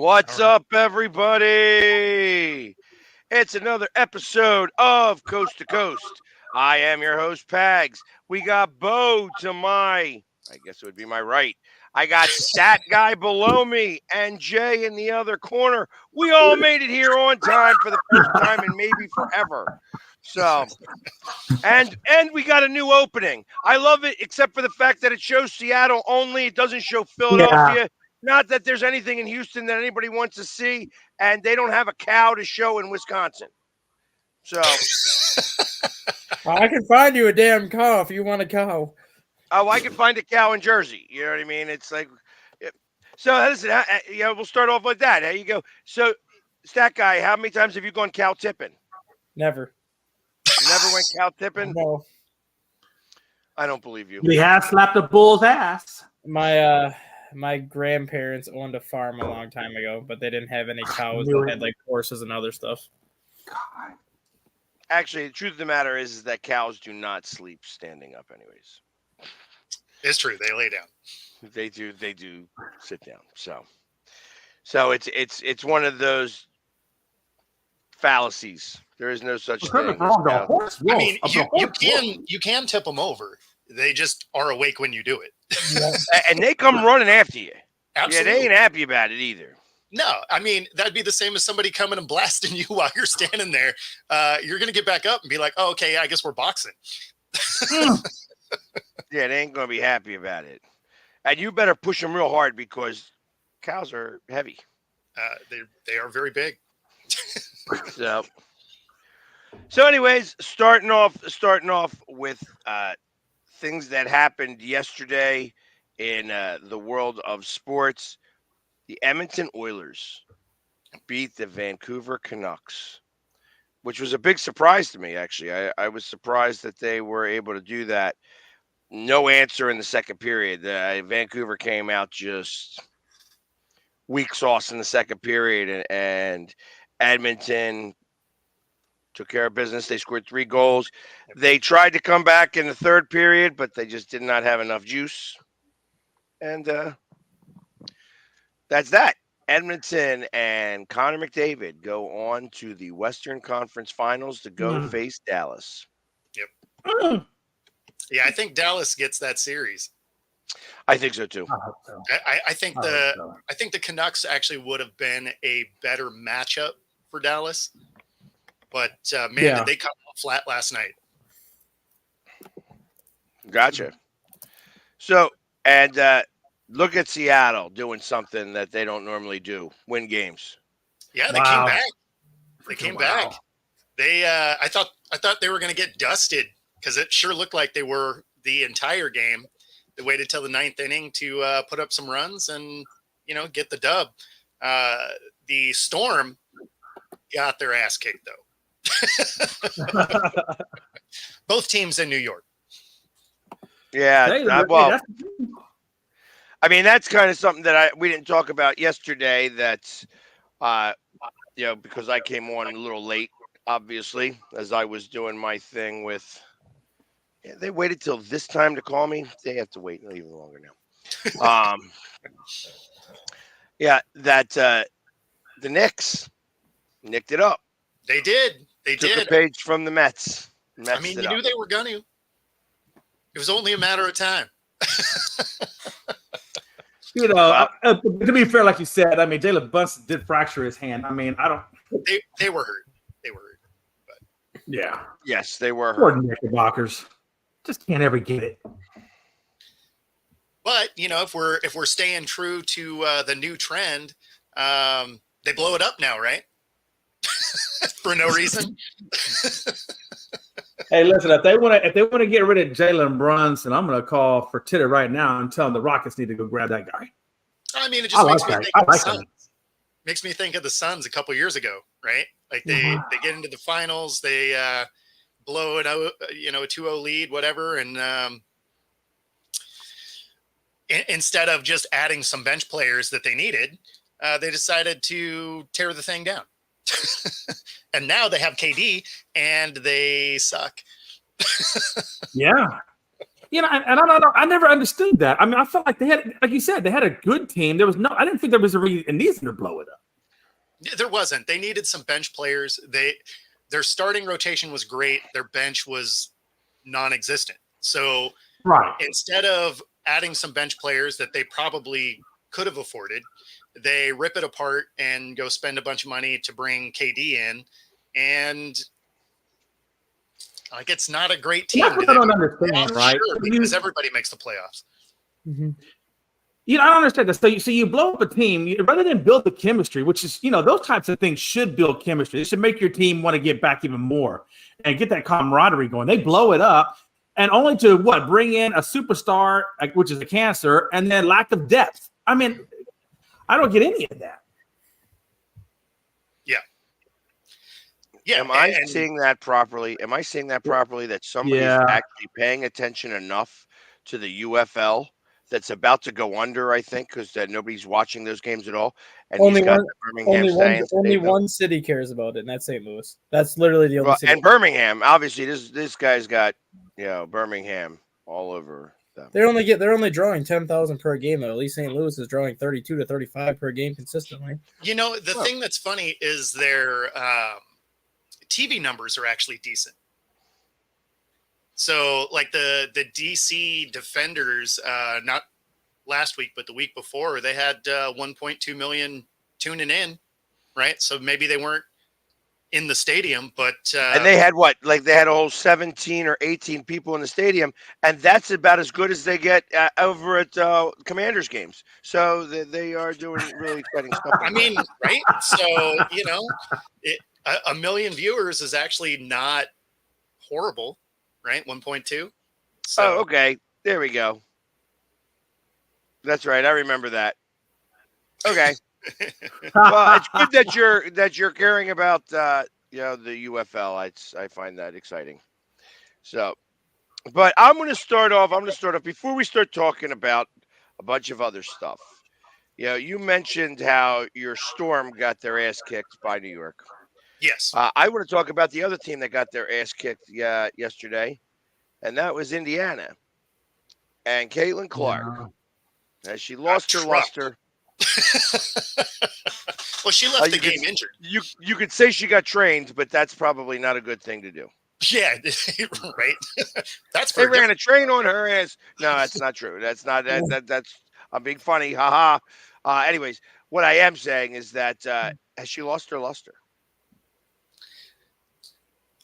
What's up, everybody? It's another episode of Coast to Coast. I am your host, Pags. We got Bo to my, I guess it would be my right. I got Stat Guy below me and Jay in the other corner. We all made it here on time for the first time and maybe forever. So, and we got a new opening. I love it, except for the fact that it shows Seattle only. It doesn't show Philadelphia. Yeah. Not that there's anything in Houston that anybody wants to see, and they don't have a cow to show in Wisconsin. So, I can find you a damn cow if you want a cow. oh, I can find a cow in Jersey. You know what I mean? It's like, so listen, we'll start off like that. There you go. So, Stat Guy, how many times have you gone cow tipping? Never. You never went cow tipping? No. I don't believe you. We have slapped a bull's ass. My grandparents owned a farm a long time ago, but they didn't have any cows. They had like horses and other stuff. God. Actually, the truth of the matter is that cows do not sleep standing up anyways. It's true. They lay down. They do sit down. So it's one of those fallacies. There is no such thing. I mean, you can tip them over. They just are awake when you do it. And they come running after you. Absolutely. Yeah, they ain't happy about it either. No, I mean, that'd be the same as somebody coming and blasting you while you're standing there. You're going to get back up and be like, oh, okay, I guess we're boxing. Yeah, they ain't going to be happy about it. And you better push them real hard because cows are heavy. They are very big. So anyways, starting off with things that happened yesterday in the world of sports. The Edmonton Oilers beat the Vancouver Canucks, which was a big surprise to me, actually. I was surprised that they were able to do that. No answer in the second period. Vancouver came out just weak sauce in the second period, and Edmonton took care of business. They scored 3 goals. They tried to come back in the third period, but they just did not have enough juice. And that's that. Edmonton and Connor McDavid go on to the Western Conference Finals to go face Dallas. Yep. Yeah, I think Dallas gets that series. I think so too. I think the Canucks actually would have been a better matchup for Dallas. But, did they come off flat last night. Gotcha. So, and look at Seattle doing something that they don't normally do, win games. Yeah, they came back. They came back. They, I thought they were going to get dusted because it sure looked like they were the entire game. They waited till the 9th inning to put up some runs and, get the dub. The Storm got their ass kicked, though. Both teams in New York. Yeah, I mean, that's kind of something that we didn't talk about yesterday. That's, because I came on a little late, obviously, as I was doing my thing with. Yeah, they waited till this time to call me. They have to wait even longer now. The Knicks nicked it up. They did. They took did. A page from the Mets. I mean, you knew they were going to. It was only a matter of time. To be fair, like you said, I mean, Jalen Brunson did fracture his hand. I mean, I don't. They were hurt. They were hurt. But. Yeah. Yes, they were Poor hurt. Knickerbockers. Just can't ever get it. But if we're staying true to the new trend, they blow it up now, right? For no reason. Hey, listen, if they want to get rid of Jalen Brunson, I'm going to call for Titter right now and tell them the Rockets need to go grab that guy. I mean, it just makes me think of the Suns. Makes me think of the Suns a couple years ago, right? Like they get into the finals, they blow it out, a 2-0 lead, whatever, and instead of just adding some bench players that they needed, they decided to tear the thing down. And now they have KD and they suck. Yeah. And I don't know. I never understood that. I mean, I felt like they had, like you said, they had a good team. I didn't think there was a reason to blow it up. There wasn't. They needed some bench players. Their starting rotation was great. Their bench was non-existent. So instead of adding some bench players that they probably could have afforded, they rip it apart and go spend a bunch of money to bring KD in. And like, it's not a great team. That's what I don't understand, right? Sure, because everybody makes the playoffs. Mm-hmm. I don't understand that. So you blow up a team rather than build the chemistry, which is, those types of things should build chemistry. It should make your team want to get back even more and get that camaraderie going. They blow it up, and only to bring in a superstar, which is a cancer, and then lack of depth. I mean, I don't get any of that. Yeah. Am I seeing that properly? That somebody is actually paying attention enough to the UFL that's about to go under, I think, because nobody's watching those games at all. And only he's got Birmingham only one city cares about it, and that's St. Louis. That's literally the only city. And Birmingham, obviously, this guy's got Birmingham all over them. They're only drawing 10,000 per game, though. At least St. Louis is drawing 32 to 35 per game consistently. The thing that's funny is their TV numbers are actually decent. So, like the DC Defenders, not last week, but the week before, they had 1.2 million tuning in, right? So maybe they weren't in the stadium, but and they had they had a whole 17 or 18 people in the stadium, and that's about as good as they get over at Commanders games. So they are doing really exciting stuff. I mean, right? So a million viewers is actually not horrible. Right, 1.2. So. Oh, okay. There we go. That's right. I remember that. Okay. Well, it's good that you're caring about the UFL. I find that exciting. So, but I'm going to start off before we start talking about a bunch of other stuff. You mentioned how your Storm got their ass kicked by New York. Yes. I want to talk about the other team that got their ass kicked yesterday, and that was Indiana. And Caitlin Clark, as she lost her luster. Well, she left the game injured. You could say she got trained, but that's probably not a good thing to do. Yeah, right. They ran a train on her ass. No, that's not true. That's not that's I'm being funny. Haha. Anyways, what I am saying is that has she lost her luster?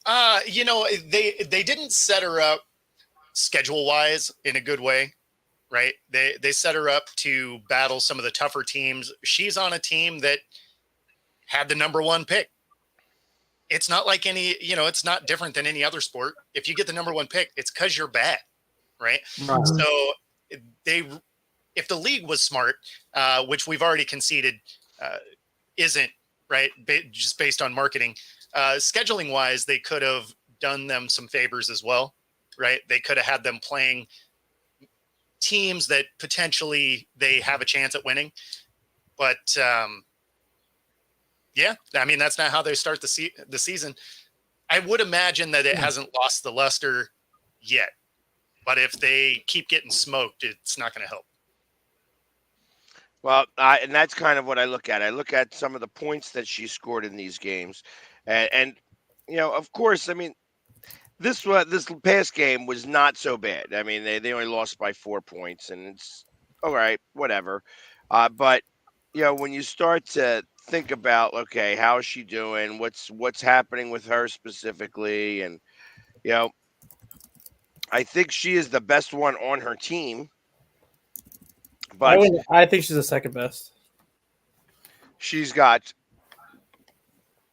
They didn't set her up schedule wise in a good way, right? They set her up to battle some of the tougher teams. She's on a team that had the number one pick. It's not like it's not different than any other sport. If you get the number one pick, it's because you're bad, right? So if the league was smart, which we've already conceded isn't, right, just based on marketing, scheduling wise, they could have done them some favors as well, right? They could have had them playing teams that potentially they have a chance at winning. But yeah, I mean, that's not how they start the season. I would imagine that it hasn't lost the luster yet, but if they keep getting smoked, it's not going to help. Well, and that's kind of what I look at. I look at some of the points that she scored in these games. And of course, I mean, this past game was not so bad. I mean, they only lost by 4 points, and it's all right, whatever. But when you start to think about, okay, how is she doing? What's happening with her specifically? And I think she is the best one on her team. But I think she's the second best. She's got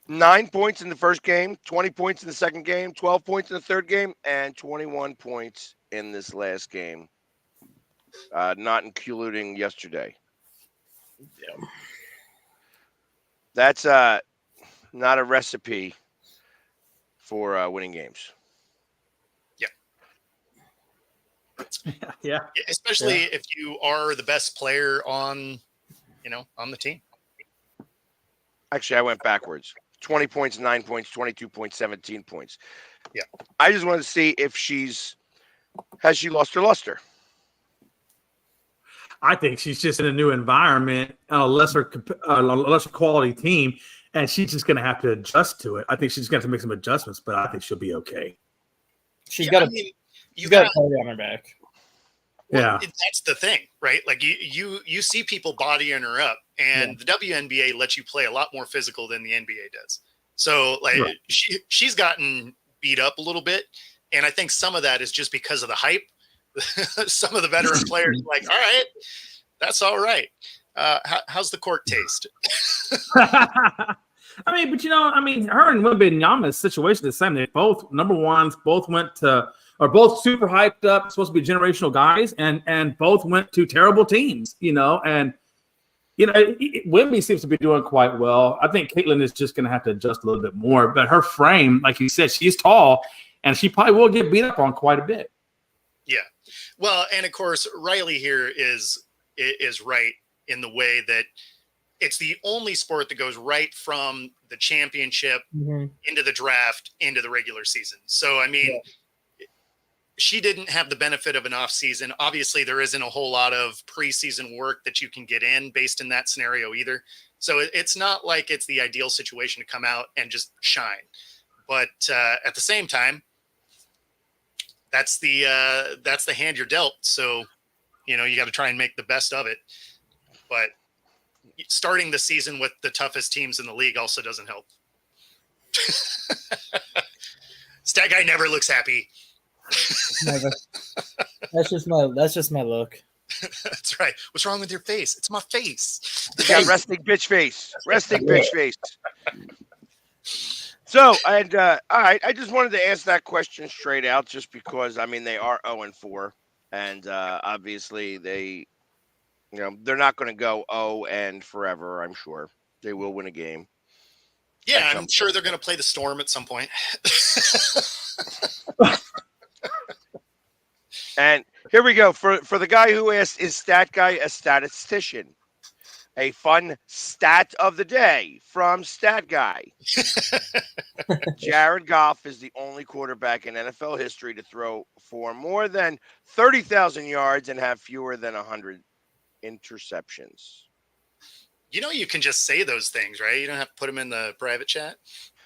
9 points in the first game, 20 points in the second game, 12 points in the third game, and 21 points in this last game, not including yesterday. Yeah. That's not a recipe for winning games. Yeah. Especially if you are the best player on the team. Actually, I went backwards. 20 points, 9 points, 22 points, 17 points. Yeah. I just want to see if she's Has she lost her luster? I think she's just in a new environment on a lesser quality team, and she's just going to have to adjust to it. I think she's going to have to make some adjustments, but I think she'll be okay. She's got a party on her back. Well, that's the thing, right? Like you see people bodying her up, and the WNBA lets you play a lot more physical than the NBA does. So like she's gotten beat up a little bit, and I think some of that is just because of the hype. Some of the veteran players are like, all right, that's all right. How's the court taste? I mean, but her and Wembanyama's situation is the same. They both number ones, both are both super hyped up, supposed to be generational guys, and both went to terrible teams, and Wemby seems to be doing quite well. I think Caitlin is just going to have to adjust a little bit more, but her frame, like you said, she's tall, and she probably will get beat up on quite a bit. Yeah. Well, and of course, Riley here is right in the way that it's the only sport that goes right from the championship into the draft, into the regular season. So, I mean, she didn't have the benefit of an off season. Obviously, there isn't a whole lot of preseason work that you can get in based in that scenario either. So it's not like it's the ideal situation to come out and just shine. But at the same time, that's the hand you're dealt. So, you got to try and make the best of it. But starting the season with the toughest teams in the league also doesn't help. StatGuy never looks happy. Never. That's just my look. That's right. What's wrong with your face? It's my face. You got resting bitch face. Resting bitch face. So, and all right, I just wanted to ask that question straight out, just because they are 0-4, and obviously they, they're not going to go 0 forever. I'm sure they will win a game. Yeah, I'm sure they're going to play the Storm at some point. And here we go for the guy who asked, is StatGuy a statistician? A fun stat of the day from StatGuy. Jared Goff is the only quarterback in NFL history to throw for more than 30,000 yards and have fewer than 100 interceptions. You can just say those things, right? You don't have to put them in the private chat.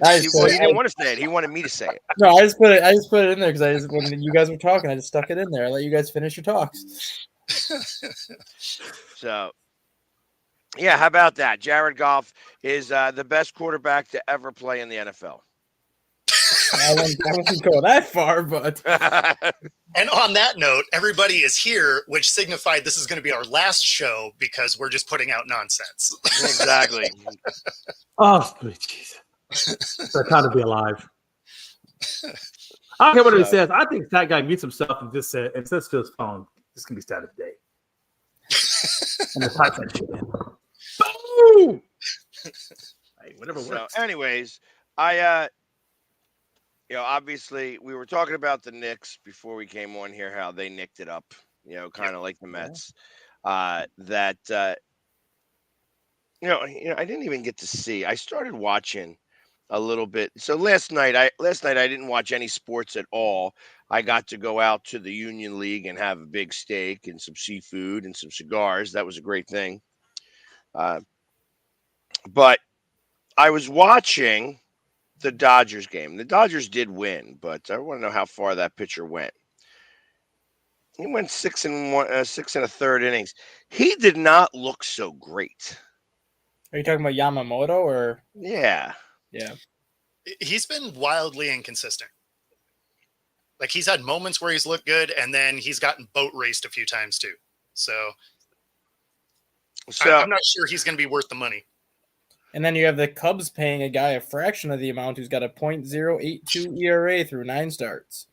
He didn't want to say it. He wanted me to say it. No, I just put it in there because when you guys were talking, I just stuck it in there. I let you guys finish your talks. So, yeah, how about that? Jared Goff is the best quarterback to ever play in the NFL. I wouldn't go that far, but. And on that note, everybody is here, which signified this is going to be our last show because we're just putting out nonsense. Exactly. Oh, jeez. They're kind of be alive. I don't care what he says. I think that guy mutes himself and just says to his phone, "This can be stat of the day." And just type that shit in. Boom! Hey, whatever works. So, anyways, I obviously we were talking about the Knicks before we came on here, how they nicked it up, kind of like the Mets. I didn't even get to see. I started watching a little bit. So last night I didn't watch any sports at all. I got to go out to the Union League and have a big steak and some seafood and some cigars. That was a great thing. But I was watching the Dodgers game. The Dodgers did win, but I want to know how far that pitcher went. He went 6 1/3 innings. He did not look so great. Are you talking about Yamamoto or? Yeah. Yeah. He's been wildly inconsistent. Like he's had moments where he's looked good, and then he's gotten boat raced a few times too. So I'm not sure he's going to be worth the money. And then you have the Cubs paying a guy a fraction of the amount who's got a .082 ERA through 9 starts.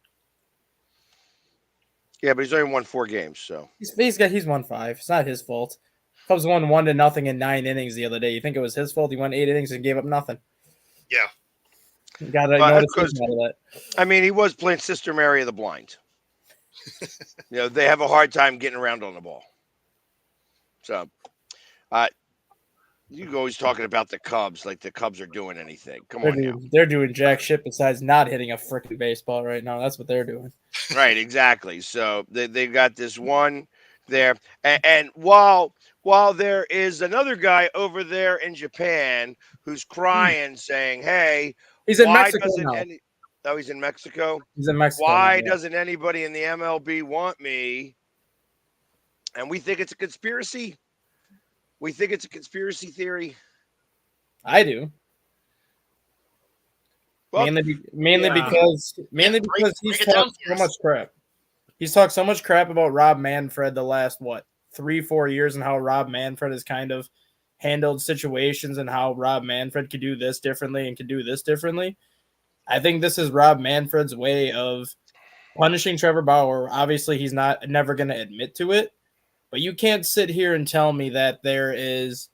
Yeah, but he's only won 4 games, so he's won 5. It's not his fault. Cubs won 1-0 in 9 innings the other day. You think it was his fault? He won 8 innings and gave up nothing. Yeah. You gotta notice out of that. I mean, he was playing Sister Mary of the Blind. They have a hard time getting around on the ball. So, you always talking about the Cubs like the Cubs are doing anything. Come on now. They're doing jack shit besides not hitting a freaking baseball right now. That's what they're doing. Right, exactly. So they got this one there, and while there is another guy over there in Japan who's crying, saying, "Hey, He's in why Mexico doesn't now. any?" Oh, he's in Mexico. He's in Mexico now. Why Yeah. doesn't anybody in the MLB want me? And we think it's a conspiracy. We think it's a conspiracy theory. I do. Well, Mainly Yeah. because break he's it down talked for so us. much crap. He's talked so much crap about Rob Manfred the last 3-4 years, and how Rob Manfred has kind of handled situations, and how Rob Manfred could do this differently and could do this differently. I think this is Rob Manfred's way of punishing Trevor Bauer. Obviously, he's never going to admit to it, but you can't sit here and tell me that there is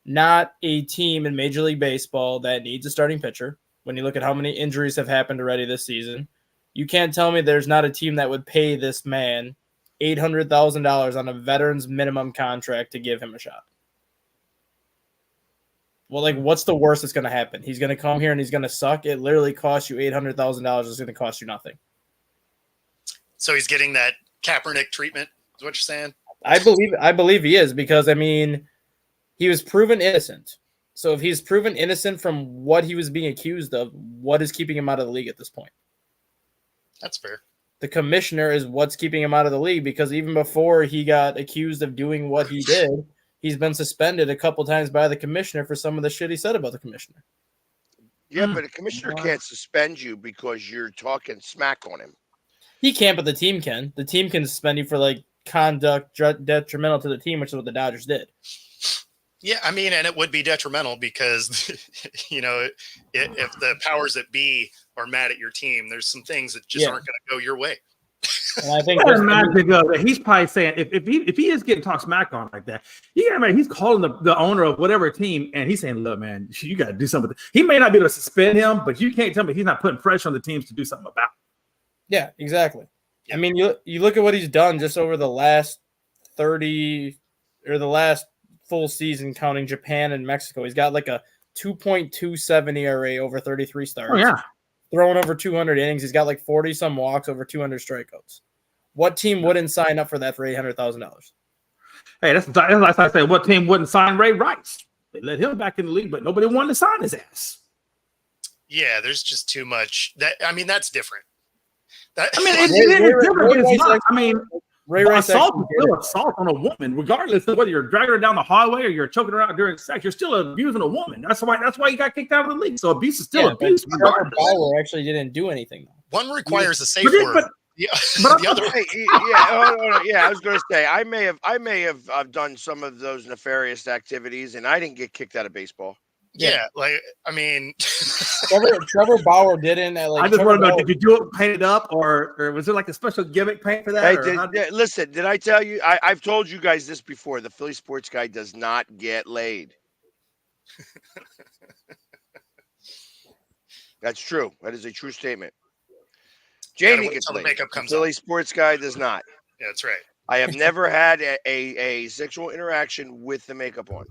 not a team in Major League Baseball that needs a starting pitcher. When you look at how many injuries have happened already this season, you can't tell me there's not a team that would pay this man $800,000 on a veteran's minimum contract to give him a shot. Well, like, what's the worst that's going to happen? He's going to come here and he's going to suck. It literally costs you $800,000. It's going to cost you nothing. So he's getting that Kaepernick treatment, is what you're saying? I believe he is, because, I mean, he was proven innocent. So if he's proven innocent from what he was being accused of, what is keeping him out of the league at this point? That's fair. The commissioner is what's keeping him out of the league, because even before he got accused of doing what he did, he's been suspended a couple times by the commissioner for some of the shit he said about the commissioner. yeah, but a commissioner can't suspend you because you're talking smack on him. He can't, but the team can. The team can suspend you for like conduct detrimental to the team, which is what the Dodgers did. Yeah, I mean, and it would be detrimental because, you know, if the powers that be are mad at your team, there's some things that just aren't going to go your way. And I think that he's probably saying if he is getting talked smack on like that, he's calling the owner of whatever team and he's saying, "Look, man, you got to do something." He may not be able to suspend him, but you can't tell me he's not putting pressure on the teams to do something about it. Yeah, exactly. Yeah. I mean, you look at what he's done just over the last 30 or the last full season, counting Japan and Mexico. He's got like a 2.27 ERA over 33 starts. Oh yeah. Throwing over 200 innings. He's got like 40 some walks, over 200 strikeouts. What team wouldn't sign up for that for $800,000? Hey, that's like I say. What team wouldn't sign Ray Rice? They let him back in the league, but nobody wanted to sign his ass. Yeah, there's just too much. That's different. It's different, but it's not. I mean, Ray Rice assault is still assault on a woman, regardless of whether you're dragging her down the hallway or you're choking her out during sex. You're still abusing a woman. That's why he got kicked out of the league. So abuse is still abuse. Trevor Bauer actually didn't do anything, though. One requires a safe word. The other, I was going to say I may have done some of those nefarious activities, and I didn't get kicked out of baseball. Yeah, like I mean, Trevor Bauer didn't. I just want to know: did you do it painted up, or was there like a special gimmick paint for that? Listen, did I tell you? I've told you guys this before. The Philly sports guy does not get laid. That's true. That is a true statement. Jamie gets laid. The Philly sports guy does not. Yeah, that's right. I have never had a sexual interaction with the makeup on.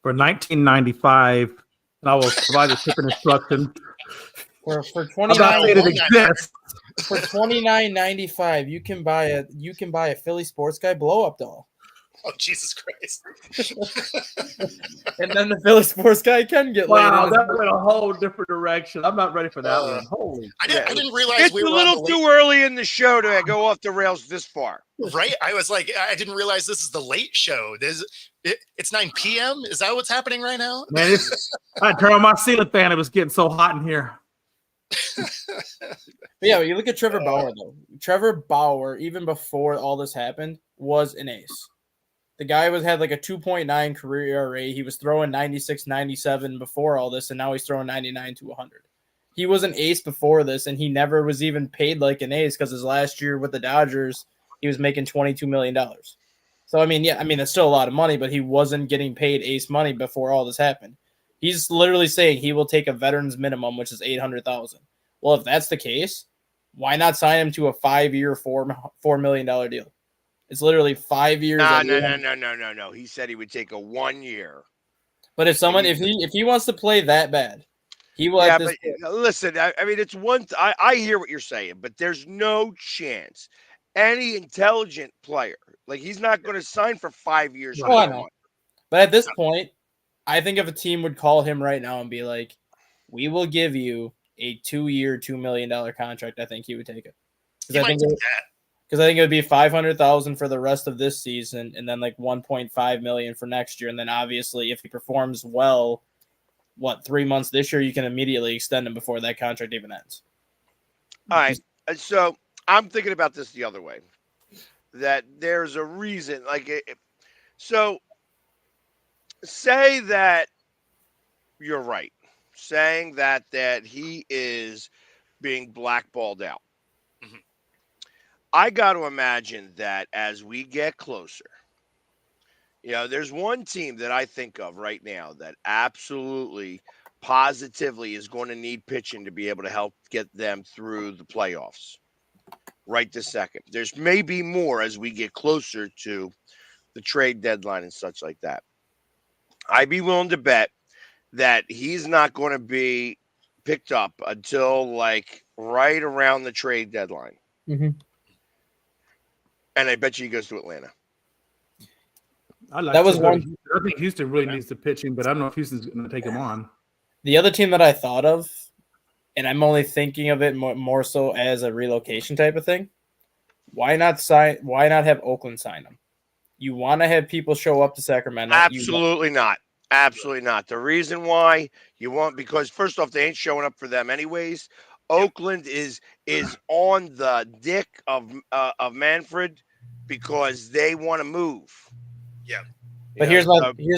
For $19.95, and I will provide the shipping instruction. For $29.95, you can buy a Philly sports guy blow up doll. Oh, Jesus Christ. And then the Philly sports guy can get laid. Wow, that went a whole different direction. I'm not ready for that one. Holy I didn't realize it's a little too early in the show to go off the rails this far. Right? I was like, I didn't realize this is the late show. It's 9 p.m. Is that what's happening right now? Man, I turned on my ceiling fan. It was getting so hot in here. Yeah, you look at Trevor Bauer, though. Trevor Bauer, even before all this happened, was an ace. The guy had like a 2.9 career ERA. He was throwing 96, 97 before all this, and now he's throwing 99 to 100. He was an ace before this, and he never was even paid like an ace because his last year with the Dodgers, he was making $22 million. So, it's still a lot of money, but he wasn't getting paid ace money before all this happened. He's literally saying he will take a veteran's minimum, which is $800,000. Well, if that's the case, why not sign him to a 5-year, $4 million deal? It's literally 5 years. No. He said he would take a 1 year. But if he wants to play that bad, He will Yeah, at this but point. listen, I mean, it's one. I hear what you're saying, but there's no chance any intelligent player, like he's not going to sign for 5 years for Oh, I that know. much. But at this point, I think if a team would call him right now and be like, "We will give you a 2-year, $2 million contract," I think he would take it. He might do that. Because I think it would be 500,000 for the rest of this season, and then like 1.5 million for next year, and then obviously if he performs well, 3 months this year, you can immediately extend him before that contract even ends. All right, so I'm thinking about this the other way. That there's a reason, so say that you're right, saying that he is being blackballed out. Mhm. I got to imagine that as we get closer, there's one team that I think of right now that absolutely, positively is going to need pitching to be able to help get them through the playoffs right this second. There's maybe more as we get closer to the trade deadline and such like that. I'd be willing to bet that he's not going to be picked up until like right around the trade deadline. Mm-hmm. And I bet you he goes to Atlanta. I That was one. think Houston really needs to pitch him, but I don't know if Houston's going to take him on. The other team that I thought of, and I'm only thinking of it more so as a relocation type of thing. Why not have Oakland sign him? You want to have people show up to Sacramento? Absolutely not. Absolutely not. The reason why because first off, they ain't showing up for them anyways. Oakland is on the dick of Manfred because they want to move. Yeah. But here's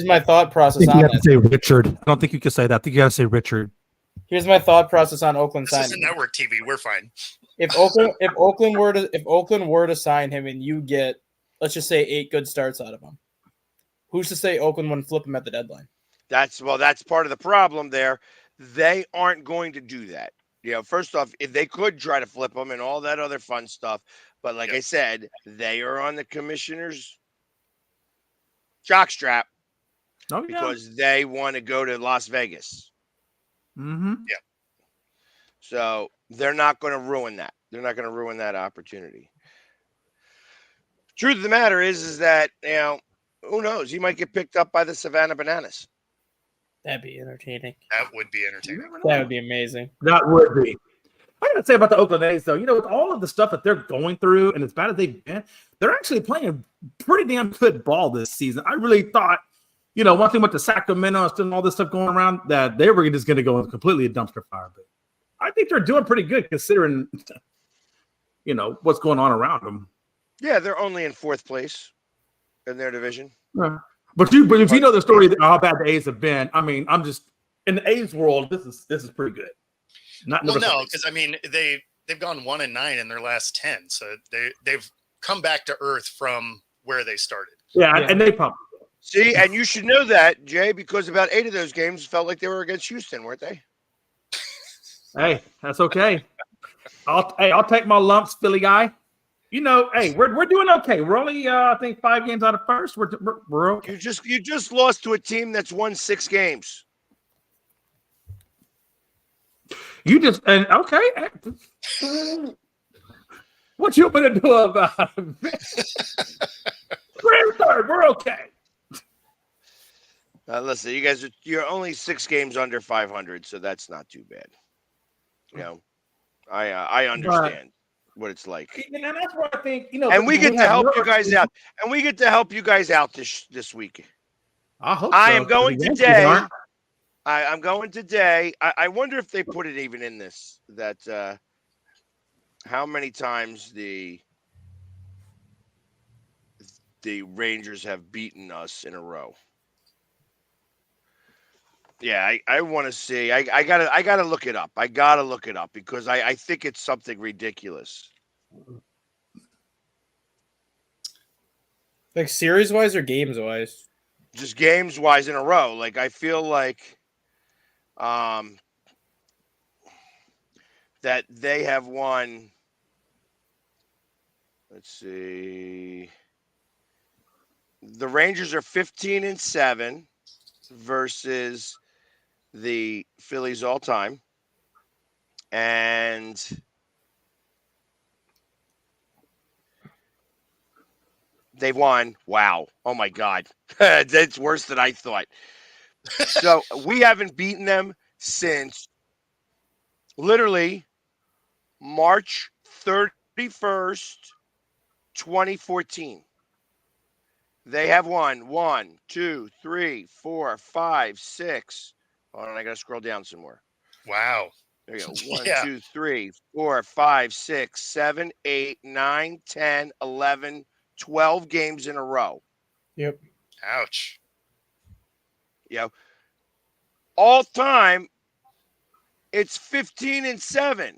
my thought process on that. Say Richard. I don't think you can say that. I think you got to say Richard. Here's my thought process on Oakland This signing. is network TV. We're fine. If Oakland were to sign him and you get, let's just say, 8 good starts out of him, who's to say Oakland wouldn't flip him at the deadline? That's part of the problem there. They aren't going to do that. First off, if they could try to flip them and all that other fun stuff, but like I said, they are on the commissioner's jockstrap because they want to go to Las Vegas. Mm-hmm. Yeah. So they're not going to ruin that. They're not going to ruin that opportunity. Truth of the matter is that, who knows? He might get picked up by the Savannah Bananas. That'd be entertaining. That would be entertaining. That would be amazing. That would be. I gotta say about the Oakland A's, though, with all of the stuff that they're going through, and as bad as they've been, they're actually playing pretty damn good ball this season. I really thought, one thing with the Sacramento and all this stuff going around, that they were just going to go completely a dumpster fire. But I think they're doing pretty good considering, what's going on around them. Yeah, they're only in 4th place in their division. Yeah. But if you know the story of how bad the A's have been, I mean, I'm just in the A's world. This is pretty good. No, because I mean they've gone 1-9 in their last 10, so they've come back to earth from where they started. Yeah. And they probably see, and you should know that, Jay, because about 8 of those games felt like they were against Houston, weren't they? Hey, that's okay. I'll take my lumps, Philly guy. Hey, we're doing okay. We're only I think 5 games out of first. We're okay. You just lost to a team that's won 6 games. You just okay. What you gonna do about it? We're in 3rd. We're okay. Listen, you guys you're only 6 games under 500, so that's not too bad. I understand what it's like. And that's why I think and we get to help you guys out. And we get to help you guys out this week. I hope I so. am going today. I'm going today. I wonder if they put it even in this that how many times the Rangers have beaten us in a row. Yeah, I want to see. I gotta look it up. I gotta look it up because I think it's something ridiculous. Like series wise or games wise? Just games wise in a row. Like I feel like that they have won. Let's see. The Rangers are 15-7 versus the Phillies all time. And they've won. Wow. Oh, my God. That's worse than I thought. So we haven't beaten them since literally March 31st, 2014. They have won 1, 2, 3, 4, 5, 6. Hold on, I got to scroll down some more. Wow. There you go. 1, Yeah. 2, 3, 4, 5, 6, 7, 8, 9, 10, 11, 12 games in a row. Yep. Ouch. You know, all time, it's 15-7.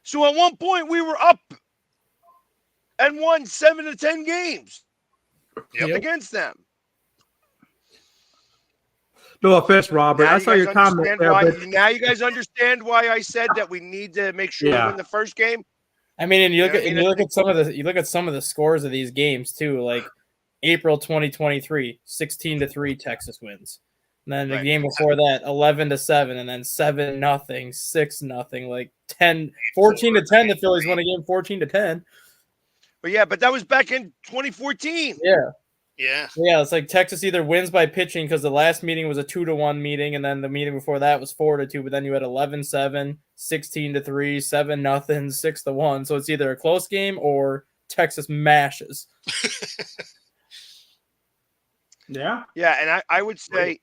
So at one point, we were up and won 7 to 10 games against them. No offense, Robert. Now I saw your comment there, but now you guys understand why I said that we need to make sure we win the first game. I mean, and you look You know at what I and mean? you look at some of the scores of these games too. Like April 2023, 16-3 Texas wins. And then the Right. game before that, 11-7, and then 7-0, 6-0, like 10, 14-10. The Phillies won a game 14-10. But that was back in 2014. Yeah. Yeah. It's like Texas either wins by pitching because the last meeting was a 2-1 meeting, and then the meeting before that was 4-2. But then you had 11-7, 16-3, 7-0, 6-1. So it's either a close game or Texas mashes. yeah. Yeah, and I would say,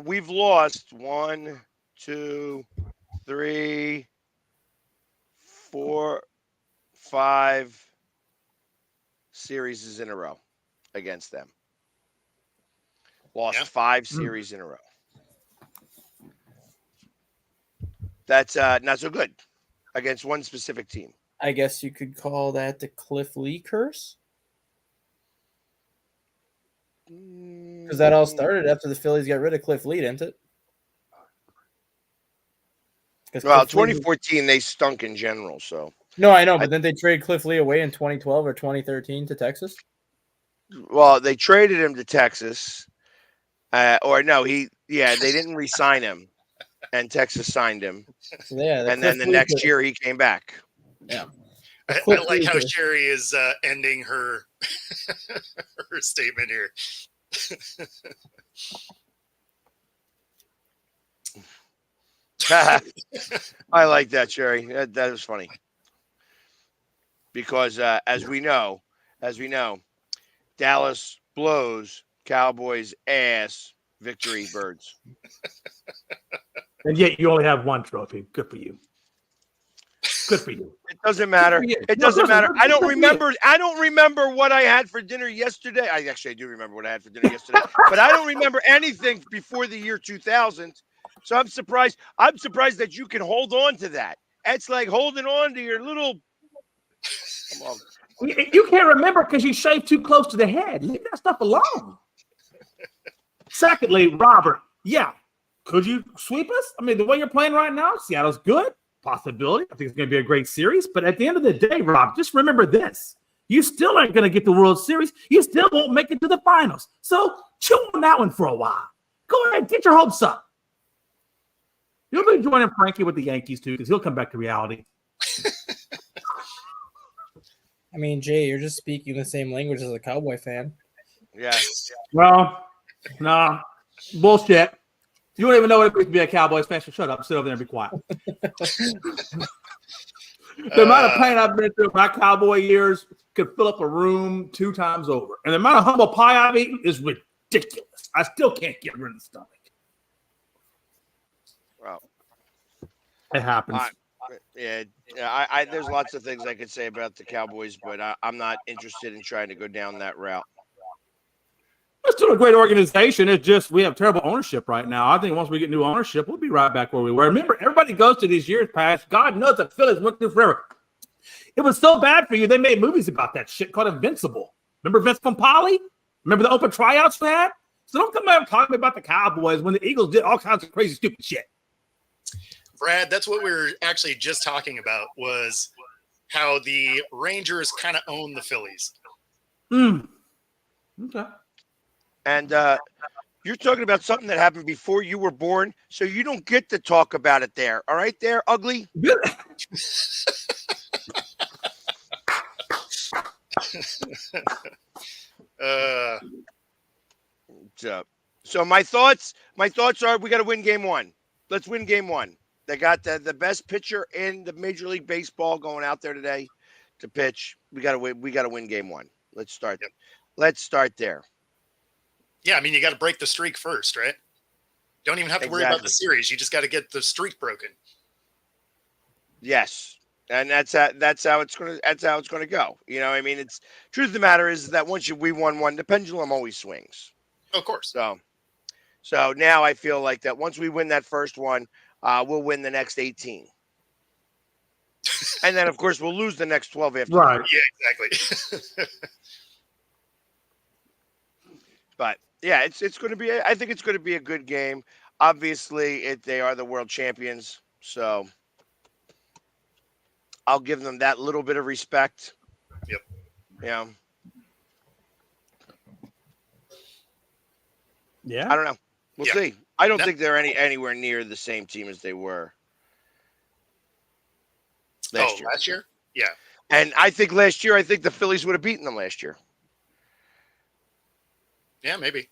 we've lost 1, 2, 3, 4, 5 series in a row against them. Lost 5 series in a row. That's not so good against one specific team. I guess you could call that the Cliff Lee curse. Because that all started after the Phillies got rid of Cliff Lee, didn't it? Well, 2014, they stunk in general, so. No, I know, but didn't they trade Cliff Lee away in 2012 or 2013 to Texas? Well, they traded him to Texas. They didn't re-sign him, and Texas signed him. And then the next year he came back. Yeah. I like how Sherry is ending her her statement here. I like that, Sherry. That was funny. Because as we know, Dallas blows Cowboys ass, victory birds. And yet you only have one trophy. Good for you. Good for you. It doesn't matter. It doesn't matter. I don't remember what I had for dinner yesterday. I do remember what I had for dinner yesterday, but I don't remember anything before the year 2000. So I'm surprised. I'm surprised that you can hold on to that. It's like holding on to your little. Come on. You can't remember because you shaved too close to the head. Leave that stuff alone. Secondly, Robert, could you sweep us? I mean, the way you're playing right now, Seattle's good. Possibility. I think it's going to be a great series. But at the end of the day, Rob, just remember this. You still aren't going to get the World Series. You still won't make it to the finals. So chew on that one for a while. Go ahead, get your hopes up. You'll be joining Frankie with the Yankees, too, because he'll come back to reality. I mean, Jay, you're just speaking the same language as a Cowboy fan. Yeah. Well, no. Bullshit. You don't even know what it means to be a Cowboys fan, so shut up, sit over there and be quiet. The amount of pain I've been through my Cowboy years could fill up a room 2 times over. And the amount of humble pie I've eaten is ridiculous. I still can't get rid of the stomach. Wow. It happens. There's lots of things I could say about the Cowboys, but I'm not interested in trying to go down that route. It's still a great organization. It's just we have terrible ownership right now. I think once we get new ownership, we'll be right back where we were. Remember, everybody goes to these years past. God knows the Phillies went through forever. It was so bad for you, they made movies about that shit called Invincible. Remember Vince Compali? Remember the open tryouts we had? So don't come out talking about the Cowboys when the Eagles did all kinds of crazy, stupid shit. Brad, that's what we were actually just talking about, was how the Rangers kind of own the Phillies. Okay. And You're talking about something that happened before you were born, so you don't get to talk about it there. All right, there, ugly. Uh, So my thoughts are we got to win game one. Let's win game one. They got the best pitcher in the Major League Baseball going out there today to pitch. We got to win. We got to win game one. Let's start. Yep. Let's start there. yeah, I mean, you got to break the streak first, right? Don't even have to worry about the series. You just got to get the streak broken. Yes, and that's how it's gonna go. You know, I mean, it's truth of the matter is that once we won one, the pendulum always swings. Of course. So now I feel like that once we win that first one, we'll win the next 18. And then, of course, we'll lose the next 12 after Right. that. Yeah, exactly. But, yeah, it's going to be – I think it's going to be a good game. Obviously, they are the world champions, so I'll give them that little bit of respect. Yep. Yeah. Yeah. I don't know. We'll Yeah. see. I don't think they're anywhere near the same team as they were last year. Last year? Yeah. And I think the Phillies would have beaten them last year. Yeah, maybe.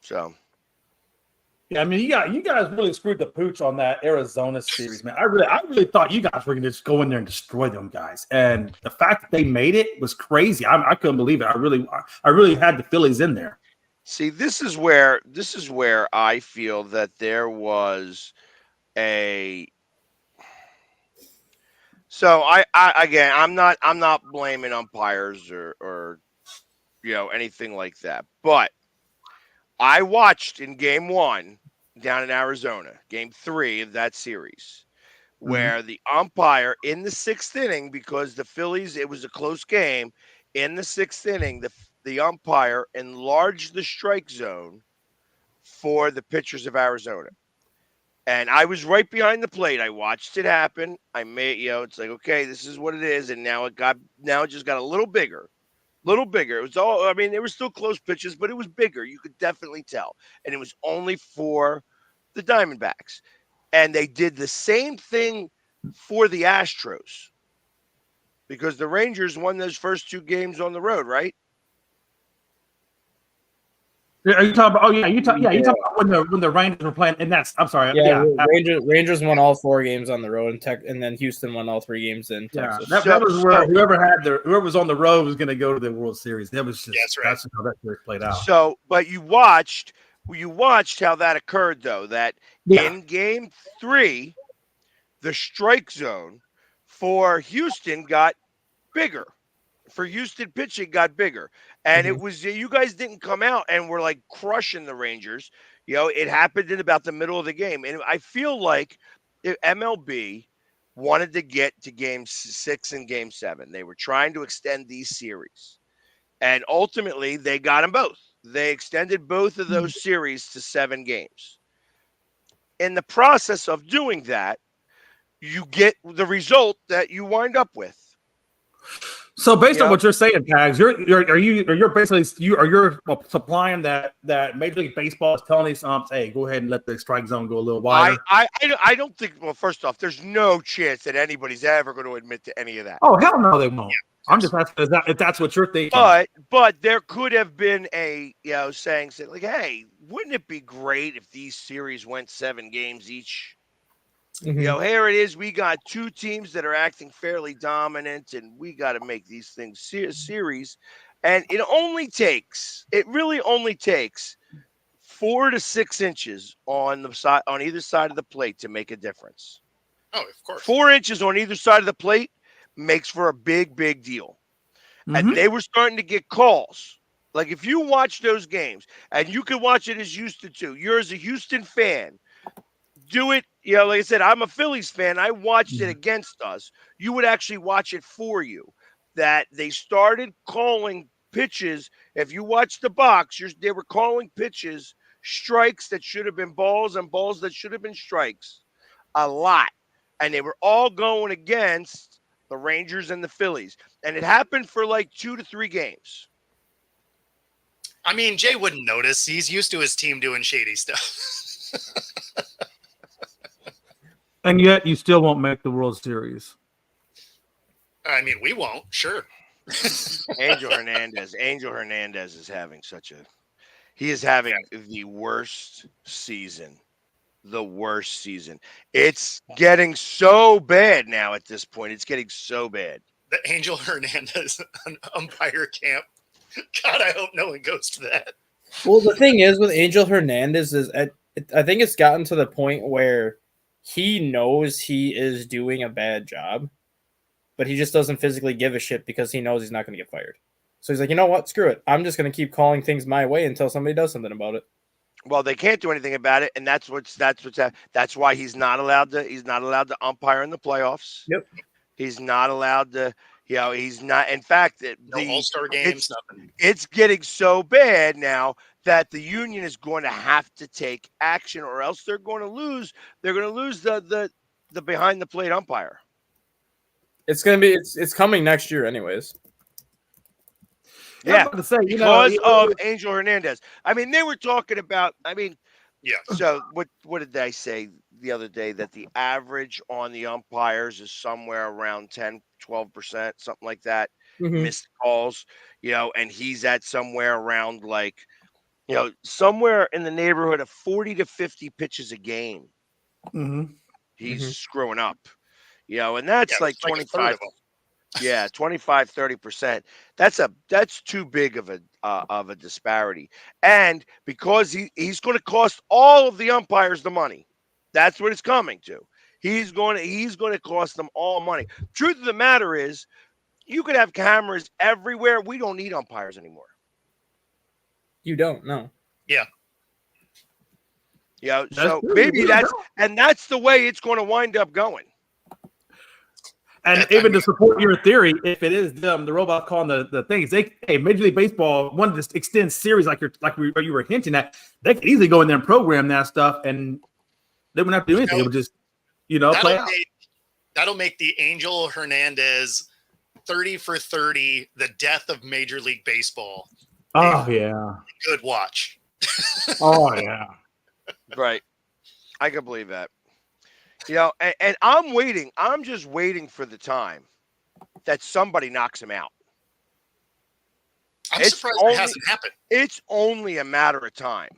So. Yeah, I mean, you guys really screwed the pooch on that Arizona series, man. I really thought you guys were going to just go in there and destroy them guys, and the fact that they made it was crazy. I couldn't believe it. I really had the Phillies in there. See, this is where I feel that there was a. So I again, I'm not blaming umpires or anything like that, but I watched in game one down in Arizona, game 3 of that series, where the umpire in the 6th inning, because the Phillies, it was a close game, in the 6th inning, the umpire enlarged the strike zone for the pitchers of Arizona. And I was right behind the plate. I watched it happen. I made, it's like, okay, this is what it is. And now it just got a little bigger. It was all, I mean, they were still close pitches, but it was bigger. You could definitely tell. And it was only for the Diamondbacks. And they did the same thing for the Astros because the Rangers won those first 2 games on the road, right? Are you talking about? Oh yeah, you talking about when the Rangers were playing, and that's I'm sorry. Yeah. Rangers won all 4 games on the road, and then Houston won all 3 games in Texas. That was where whoever was on the road was going to go to the World Series. That was just that's how that series played out. So, but you watched how that occurred, though. That in game 3, the strike zone for Houston got bigger. For Houston pitching got bigger. And it was, you guys didn't come out and were like crushing the Rangers. It happened in about the middle of the game. And I feel like MLB wanted to get to game 6 and game 7. They were trying to extend these series. And ultimately, they got them both. They extended both of those series to 7 games. In the process of doing that, you get the result that you wind up with. So based on what you're saying, Tags, you're supplying that Major League Baseball is telling these umps, hey, go ahead and let the strike zone go a little wider. I don't think. Well, first off, there's no chance that anybody's ever going to admit to any of that. Oh hell no, they won't. Yeah. I'm just asking if that's what you're thinking. But there could have been a saying like, hey, wouldn't it be great if these series went 7 games each? Here it is. We got 2 teams that are acting fairly dominant, and we got to make these things series. And it really only takes 4 to 6 inches on either side of the plate to make a difference. Oh, of course. 4 inches on either side of the plate makes for a big, big deal. And they were starting to get calls. Like if you watch those games, and you can watch it as Houston too. You're as a Houston fan. Do it, like I said, I'm a Phillies fan. I watched it against us. You would actually watch it for you. That they started calling pitches. If you watch the box, they were calling pitches, strikes that should have been balls and balls that should have been strikes a lot. And they were all going against the Rangers and the Phillies. And it happened for like 2 to 3 games. I mean, Jay wouldn't notice. He's used to his team doing shady stuff. And yet you still won't make the World Series. I mean, we won't. Sure. Angel Hernandez is having he is having the worst season. The worst season. It's getting so bad now at this point. It's getting so bad. The Angel Hernandez umpire camp. God, I hope no one goes to that. Well, the thing is with Angel Hernandez is I think it's gotten to the point where he knows he is doing a bad job, but he just doesn't physically give a shit because he knows he's not going to get fired. So he's like, you know what? Screw it. I'm just going to keep calling things my way until somebody does something about it. Well, they can't do anything about it, and that's why he's not allowed to umpire in the playoffs. Yep. He's not allowed to. He's not. In fact, No All-Star games, nothing. It's getting so bad now that the union is going to have to take action, or else they're going to lose. They're going to lose the behind the plate umpire. It's going to be it's coming next year, anyways. Yeah, to say, because of Angel Hernandez. I mean, they were talking about. Yeah. So what did they say the other day? That the average on the umpires is somewhere around 10-12%, something like that. Mm-hmm. Missed calls, and he's at somewhere around somewhere in the neighborhood of 40 to 50 pitches a game. Mm-hmm. He's screwing up, and that's like 25. 25-30%. That's too big of a disparity. And because he's going to cost all of the umpires the money. That's what it's coming to. He's going to cost them all money. Truth of the matter is, you could have cameras everywhere. We don't need umpires anymore. You don't know. Yeah. So maybe that's the way it's going to wind up going. And even to support your theory, if it is them, the robot calling the things, Major League Baseball wanted to extend series like you were hinting at. They could easily go in there and program that stuff, and they wouldn't have to do anything. It would just, play out. That'll make the Angel Hernandez 30 for 30, the death of Major League Baseball. Oh yeah, good watch. Oh yeah, right. I can believe that. And I'm waiting. I'm just waiting for the time that somebody knocks him out. I'm surprised it hasn't happened. It's only a matter of time.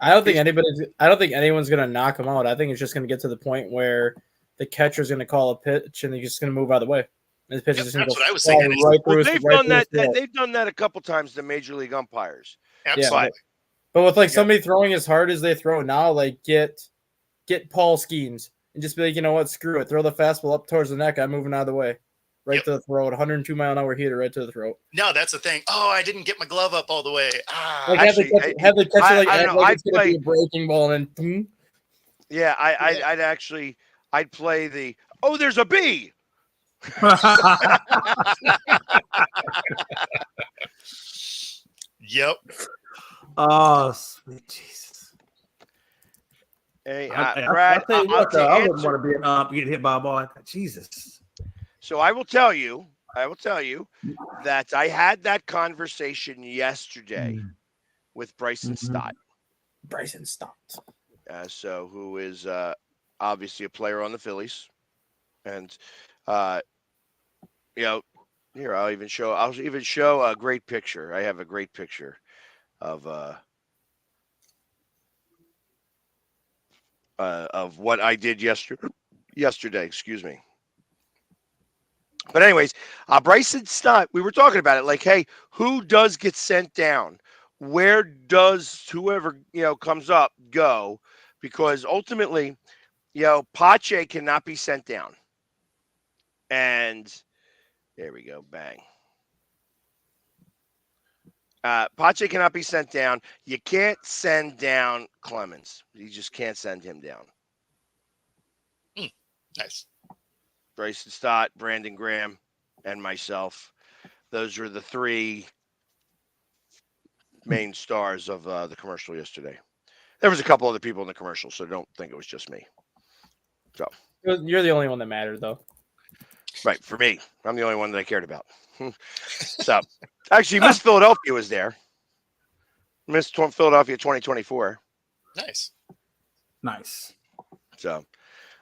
I don't think anyone's going to knock him out. I think it's just going to get to the point where the catcher's going to call a pitch and they're just going to move out of the way. And the pitch is that's what I was thinking. They've done that a couple times to Major League umpires. Absolutely. But with somebody throwing as hard as they throw now, get Paul Skeens and just be like, you know what, screw it. Throw the fastball up towards the neck. I'm moving out of the way. Right to the throat. 102-mile-an-hour heater right to the throat. No, that's the thing. Oh, I didn't get my glove up all the way. Have the catcher it's going to be a breaking ball and then. Yeah, I'd play the, there's a bee. Yep. Oh, sweet Jesus. Hey, Brad, I wouldn't want to be get hit by a ball like that. Jesus. So I will tell you that I had that conversation yesterday with Bryson Stott. Bryson Stott. Who is obviously a player on the Phillies. And here I'll even show a great picture. I have a great picture of what I did yesterday, excuse me. But anyways, Bryson Stott, we were talking about it, like, hey, who does get sent down? Where does whoever, comes up go? Because ultimately, Pache cannot be sent down. And there we go, bang. Pache cannot be sent down. You can't send down Clemens. You just can't send him down. Nice. Bryson Stott, Brandon Graham, and myself. Those were the three main stars of the commercial yesterday. There was a couple other people in the commercial, so don't think it was just me. So you're the only one that mattered, though. Right, for me. I'm the only one that I cared about. So, actually, Miss Philadelphia was there. Missed Philadelphia 2024. Nice. Nice. So,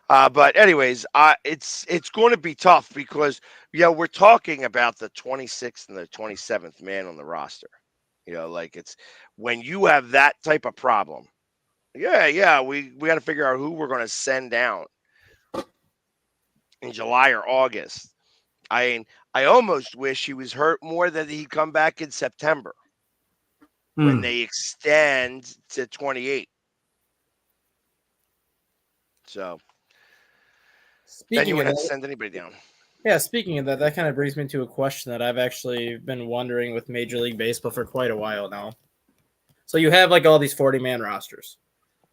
but anyways, it's going to be tough because we're talking about the 26th and the 27th man on the roster. Like it's when you have that type of problem. Yeah, we got to figure out who we're going to send down in July or August. I almost wish he was hurt more than he'd come back in September when they extend to 28. So then you wouldn't have to send anybody down. Yeah, speaking of that, that kind of brings me to a question that I've actually been wondering with Major League Baseball for quite a while now. So you have like all these 40-man rosters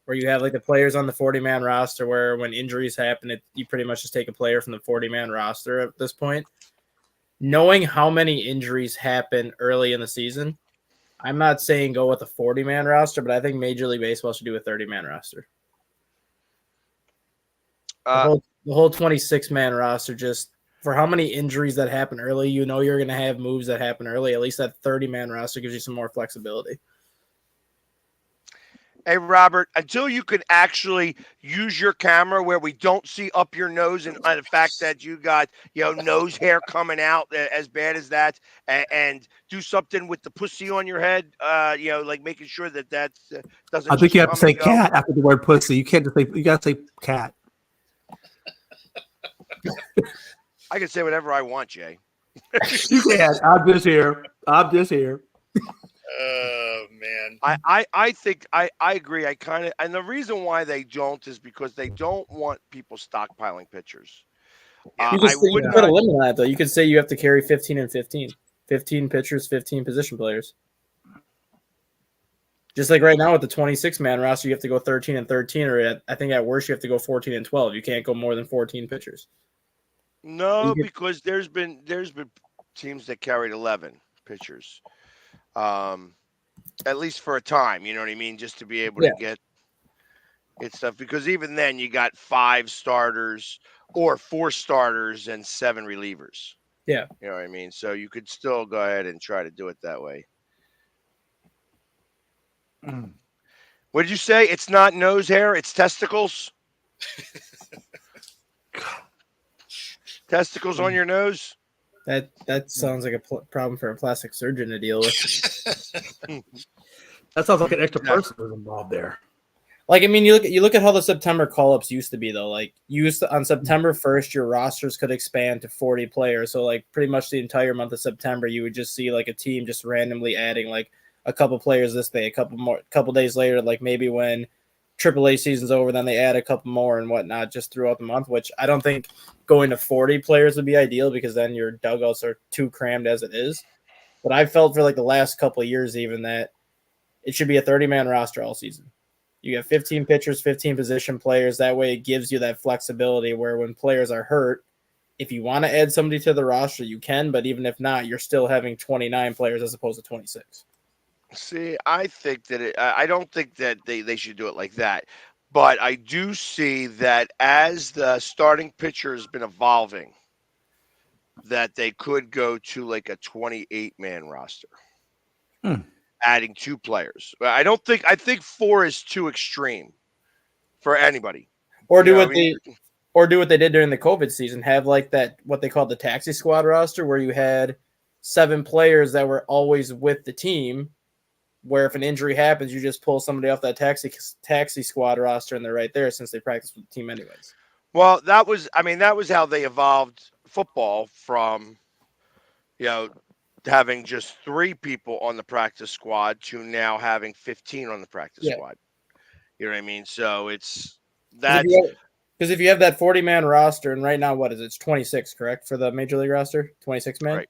where you have like the players on the 40-man roster where when injuries happen, you pretty much just take a player from the 40-man roster at this point. Knowing how many injuries happen early in the season, I'm not saying go with a 40-man roster, but I think Major League Baseball should do a 30-man roster. The whole 26-man roster, just for how many injuries that happen early, you're going to have moves that happen early. At least that 30-man roster gives you some more flexibility. Hey, Robert, until you can actually use your camera where we don't see up your nose and the fact that you got, nose hair coming out as bad as that, and do something with the pussy on your head, like making sure that doesn't. I think you have to say cat after the word pussy. You can't just say, you got to say cat. I can say whatever I want, Jay. You can. I'm just here. Oh man. I think I agree. And the reason why they don't is because they don't want people stockpiling pitchers. You could eliminate that though. You could say you have to carry 15 and 15. 15 pitchers, 15 position players. Just like right now with the 26-man roster, you have to go 13 and 13, or I think at worst you have to go 14 and 12. You can't go more than 14 pitchers. No, because there's been teams that carried 11 pitchers. At least for a time, you know what I mean? Just to be able to get stuff. Because even then you got 5 starters or 4 starters and 7 relievers. Yeah. You know what I mean? So you could still go ahead and try to do it that way. What did you say? It's not nose hair, it's testicles? Testicles on your nose? That sounds like a problem for a plastic surgeon to deal with. That sounds like an extra person was involved there. Like, I mean, you look at how the September call-ups used to be, though. Like, on September 1st, your rosters could expand to 40 players. So, like, pretty much the entire month of September, you would just see, like, a team just randomly adding, like, a couple players this day, a couple days later, like maybe when AAA season's over, then they add a couple more and whatnot just throughout the month, which I don't think going to 40 players would be ideal because then your dugouts are too crammed as it is. But I felt for like the last couple of years even that it should be a 30-man roster all season. You get 15 pitchers, 15 position players. That way it gives you that flexibility where when players are hurt, if you want to add somebody to the roster, you can, but even if not, you're still having 29 players as opposed to 26. See, I think that I don't think that they should do it like that. But I do see that as the starting pitcher has been evolving, that they could go to like a 28-man roster, adding 2 players. I think 4 is too extreme for anybody. Or do what they did during the COVID season. Have like that what they called the taxi squad roster, where you had 7 players that were always with the team. Where if an injury happens, you just pull somebody off that taxi squad roster and they're right there since they practice with the team anyways. Well, that was how they evolved football from, having just 3 people on the practice squad to now having 15 on the practice squad. You know what I mean? So it's that. Because if you have that 40-man roster, and right now, what is it? It's 26, correct, for the Major League roster? 26-man? Right.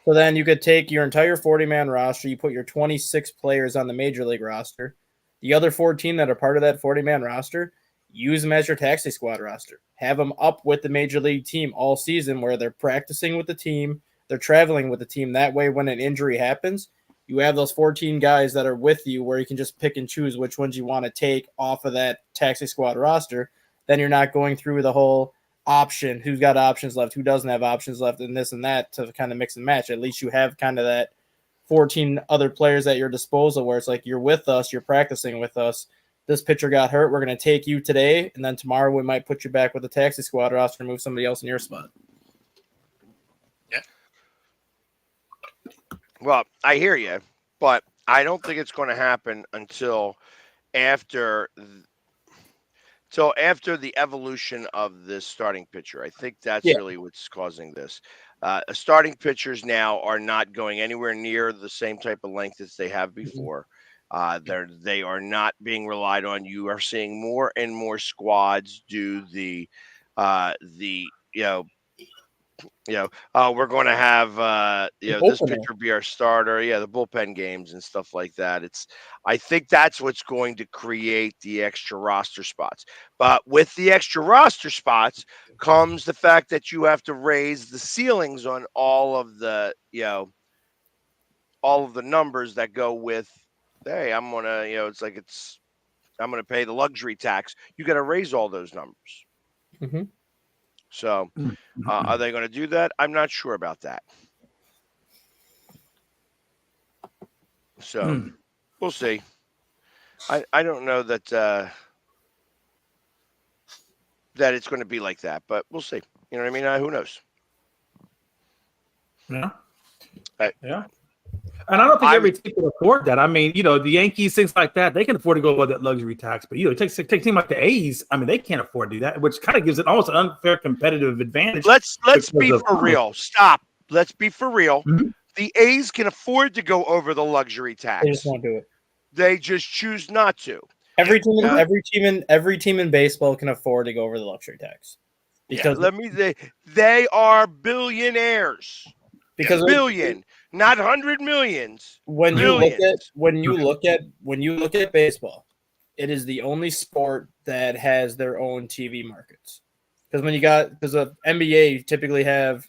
So then you could take your entire 40-man roster, you put your 26 players on the Major League roster, the other 14 that are part of that 40-man roster, use them as your taxi squad roster. Have them up with the Major League team all season where they're practicing with the team, they're traveling with the team. That way, when an injury happens, you have those 14 guys that are with you where you can just pick and choose which ones you want to take off of that taxi squad roster. Then you're not going through the whole option, who's got options left, who doesn't have options left, and this and that to kind of mix and match. At least you have kind of that 14 other players at your disposal where it's like you're with us, you're practicing with us. This pitcher got hurt. We're going to take you today, and then tomorrow we might put you back with the taxi squad roster and move somebody else in your spot. Yeah. Well, I hear you, but I don't think it's going to happen until after the evolution of this starting pitcher. I think that's really what's causing this. Starting pitchers now are not going anywhere near the same type of length as they have before. They are not being relied on. You are seeing more and more squads do we're going to have this pitcher be our starter. Yeah, the bullpen games and stuff like that. I think that's what's going to create the extra roster spots. But with the extra roster spots comes the fact that you have to raise the ceilings on all of the numbers that go with. Hey, I'm gonna I'm gonna pay the luxury tax. You got to raise all those numbers. Mm-hmm. So, are they going to do that? I'm not sure about that. So, we'll see. I don't know that that it's going to be like that, but we'll see. You know what I mean? Who knows? Yeah. Yeah. And I don't think every team can afford that. I mean, the Yankees, things like that, they can afford to go with that luxury tax. But, take a team like the A's, I mean, they can't afford to do that, which kind of gives it almost an unfair competitive advantage. Let's be for real. Stop. Let's be for real. Mm-hmm. The A's can afford to go over the luxury tax. They just won't do it. They just choose not to. Every team in baseball can afford to go over the luxury tax. Because they are billionaires. Because billion, not 100 millions. When you look at baseball, it is the only sport that has their own TV markets. Because the NBA typically have,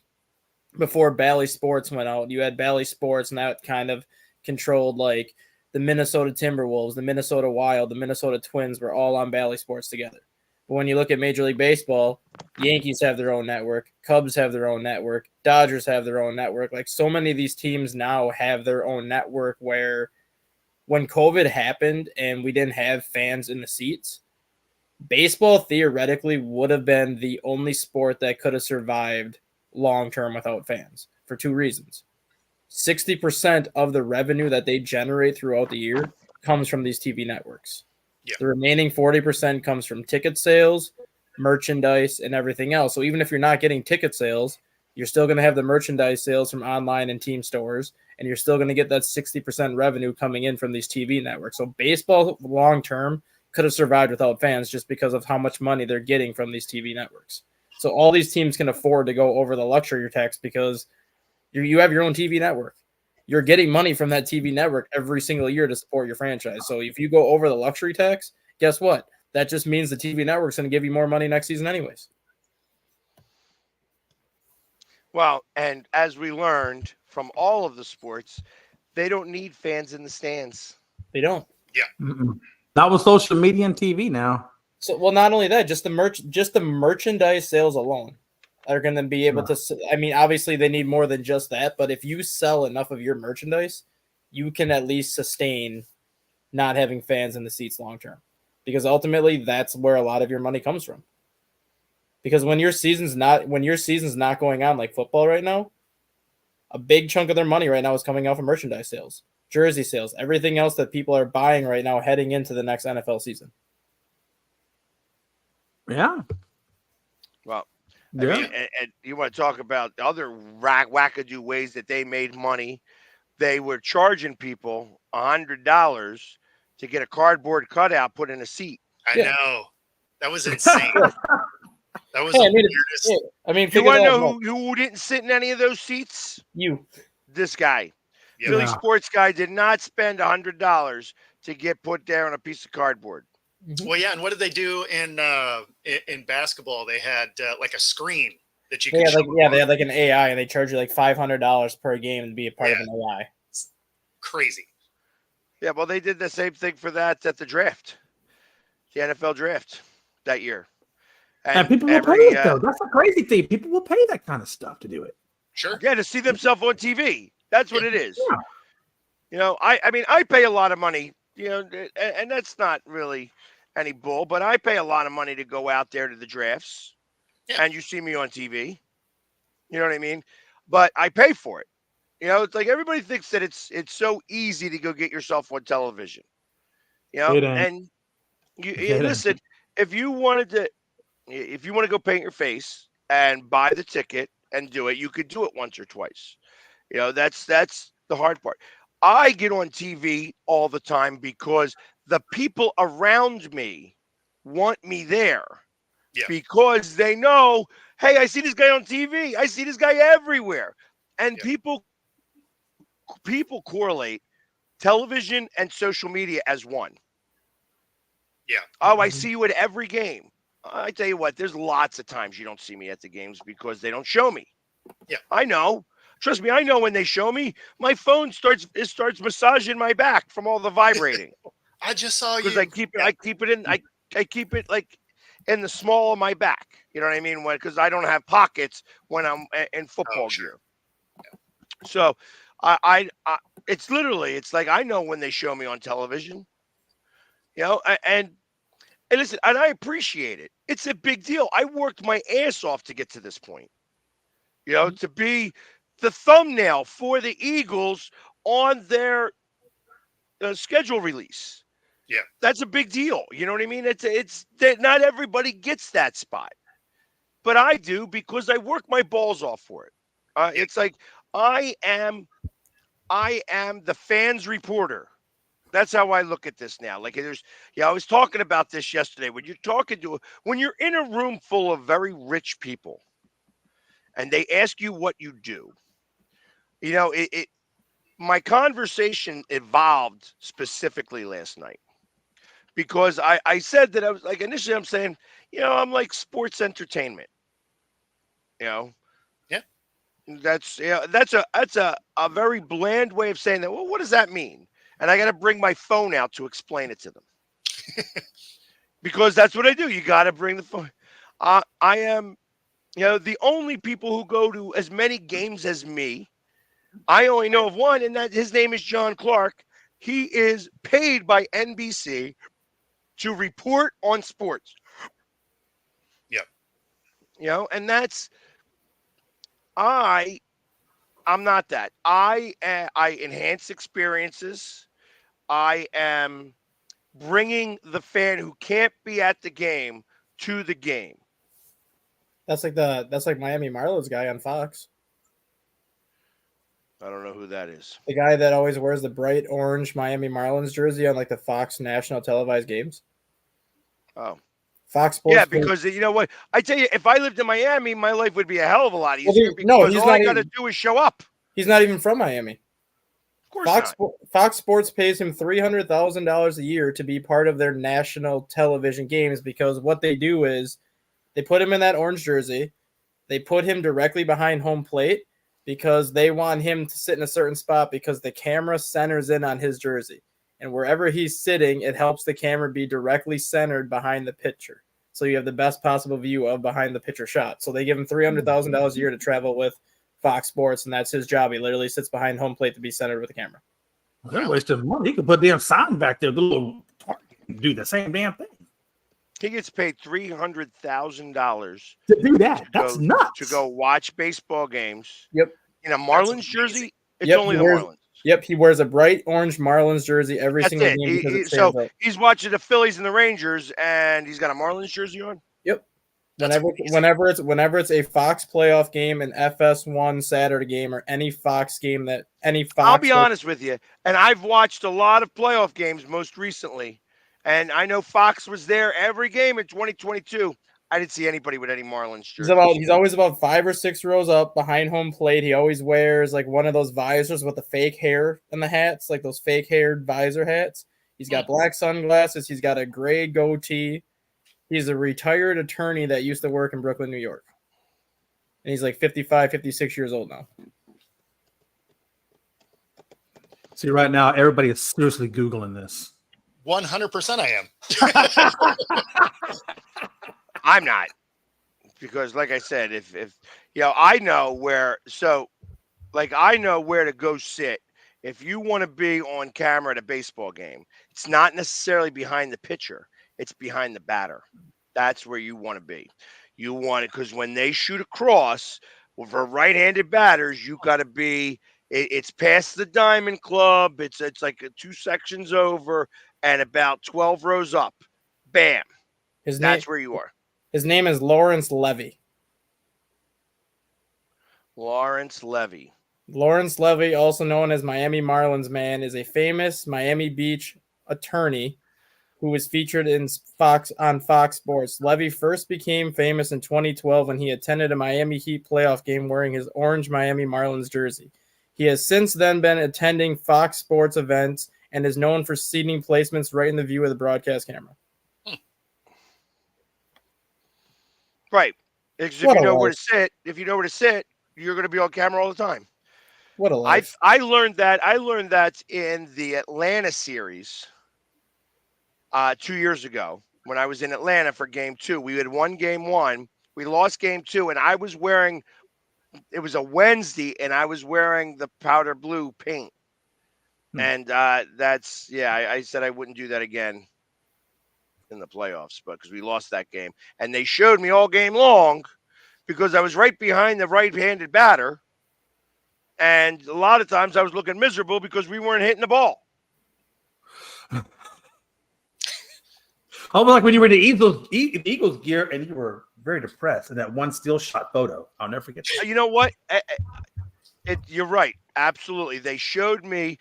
before Bally Sports went out, you had Bally Sports, and that kind of controlled like the Minnesota Timberwolves, the Minnesota Wild, the Minnesota Twins were all on Bally Sports together. But when you look at Major League Baseball, Yankees have their own network, Cubs have their own network, Dodgers have their own network. Like so many of these teams now have their own network where when COVID happened and we didn't have fans in the seats, baseball theoretically would have been the only sport that could have survived long-term without fans for two reasons. 60% of the revenue that they generate throughout the year comes from these TV networks. The remaining 40% comes from ticket sales, merchandise, and everything else. So even if you're not getting ticket sales, you're still going to have the merchandise sales from online and team stores, and you're still going to get that 60% revenue coming in from these TV networks. So baseball long-term could have survived without fans just because of how much money they're getting from these TV networks. So all these teams can afford to go over the luxury tax because you have your own TV network. You're getting money from that TV network every single year to support your franchise. So if you go over the luxury tax, guess what? That just means the TV network's going to give you more money next season anyways. Well, and as we learned from all of the sports, they don't need fans in the stands. They don't. Yeah. Mm-mm. Not with social media and TV now. So, well, not only that, just the merchandise sales alone are going to be able to. I mean, obviously they need more than just that, but if you sell enough of your merchandise, you can at least sustain not having fans in the seats long term, because ultimately that's where a lot of your money comes from. Because when your season's not going on like football right now, a big chunk of their money right now is coming off of merchandise sales, jersey sales, everything else that people are buying right now heading into the next NFL season. Yeah. Well, I mean, and you want to talk about other wackadoo ways that they made money. They were charging people $100 to get a cardboard cutout put in a seat. I know. That was insane. That was the weirdest. I mean, you want to know who didn't sit in any of those seats? You. This guy. Yeah. Philly sports guy did not spend $100 to get put there on a piece of cardboard. Well, yeah, and what did they do in basketball? They had like a screen that you could they had like an AI, and they charge you like $500 per game to be a part of an AI. It's crazy. Yeah, well, they did the same thing for that at the draft, the NFL draft that year. And people will pay it, though. That's a crazy thing. People will pay that kind of stuff to do it. Sure. Yeah, to see themselves on TV. That's what it is. I mean, I pay a lot of money, and that's not really any bull, but I pay a lot of money to go out there to the drafts, Yeah. and you see me on TV. You know what I mean? But I pay for it. It's like everybody thinks that it's so easy to go get yourself on television. It ain't. And It ain't. listen, if you wanted to, if you want to go paint your face and buy the ticket and do it, you could do it once or twice. That's the hard part. I get on TV all the time because the people around me want me there Yeah. because they know, hey, I see this guy on TV. I see this guy everywhere. And Yeah. people correlate television and social media as one. Yeah. Oh, I see you at every game. I tell you what, there's lots of times you don't see me at the games because they don't show me. Yeah. I know. Trust me, I know when they show me, my phone starts massaging my back from all the vibrating. I just saw you. Because I keep it like in the small of my back. You know what I mean? Because I don't have pockets when I'm in football gear. Yeah. So I it's like I know when they show me on television. And listen, and I appreciate it. It's a big deal. I worked my ass off to get to this point. To be the thumbnail for the Eagles on their schedule release. Yeah, that's a big deal. You know what I mean? It's that not everybody gets that spot, but I do because I work my balls off for it. It's like I am the fans reporter. That's how I look at this now. Like I was talking about this yesterday. When you're in a room full of very rich people, and they ask you what you do, my conversation evolved specifically last night because I said that I was like, initially I'm saying, I'm like sports entertainment, Yeah. that's a very bland way of saying that. Well, what does that mean? And I got to bring my phone out to explain it to them because that's what I do. You got to bring the phone. I am, the only people who go to as many games as me. I only know of one, and that his name is John Clark. He is paid by NBC to report on sports. Yeah. And that's I'm not that. I enhance experiences. I am bringing the fan who can't be at the game to the game. That's like Miami Marlins guy on Fox. I don't know who that is. The guy that always wears the bright orange Miami Marlins jersey on like the Fox national televised games. Oh. Fox Sports. Yeah, because you know what? I tell you, if I lived in Miami, my life would be a hell of a lot easier because all I got to do is show up. He's not even from Miami. Of course not. Fox Sports pays him $300,000 a year to be part of their national television games because what they do is they put him in that orange jersey. They put him directly behind home plate because they want him to sit in a certain spot because the camera centers in on his jersey. And wherever he's sitting, it helps the camera be directly centered behind the pitcher. So you have the best possible view of behind the pitcher shot. So they give him $300,000 a year to travel with Fox Sports, and that's his job. He literally sits behind home plate to be centered with the camera. They're wasting money. He could put damn sign back there, the little do the same damn thing. He gets paid $300,000 to do that. That's nuts. To go watch baseball games. Yep. In a Marlins jersey, it's only the Marlins. Yep, he wears a bright orange Marlins jersey every single game. So he's watching the Phillies and the Rangers, and he's got a Marlins jersey on. Yep. Whenever it's a Fox playoff game, an FS1 Saturday game, or any Fox game that any Fox. I'll be honest with you, and I've watched a lot of playoff games most recently, and I know Fox was there every game in 2022. I didn't see anybody with any Marlins jerseys. He's always about 5 or 6 rows up behind home plate. He always wears like one of those visors with the fake hair in the hats, like those fake haired visor hats. He's got black sunglasses. He's got a gray goatee. He's a retired attorney that used to work in Brooklyn, New York. And he's like 55, 56 years old now. See, right now, everybody is seriously Googling this. 100% I am. I'm not, because like I said, if I know where, I know where to go sit if you want to be on camera at a baseball game, it's not necessarily behind the pitcher, it's behind the batter. That's where you want to be. You want it because when they shoot across, well, for right-handed batters, you got to be. It's past the diamond club. It's like 2 sections over and about 12 rows up. Bam. His name That's where you are. his name is Lawrence Levy. Lawrence Levy. Lawrence Levy, also known as Miami Marlins Man, is a famous Miami Beach attorney who was featured in Fox Sports. Levy first became famous in 2012 when he attended a Miami Heat playoff game wearing his orange Miami Marlins jersey. He has since then been attending Fox Sports events and is known for seating placements right in the view of the broadcast camera. Right. Because if you know where to sit, you're going to be on camera all the time. What a life. I learned that in the Atlanta series 2 years ago when I was in Atlanta for game 2. We had won game 1. We lost game 2, and I was wearing – it was a Wednesday, and I was wearing the powder blue paint. And that's – yeah, I said I wouldn't do that again in the playoffs, but because we lost that game. And they showed me all game long because I was right behind the right-handed batter. And a lot of times I was looking miserable because we weren't hitting the ball. Almost like when you were in the Eagles gear and you were very depressed in that one still shot photo. I'll never forget that. You know what? You're right. Absolutely. They showed me,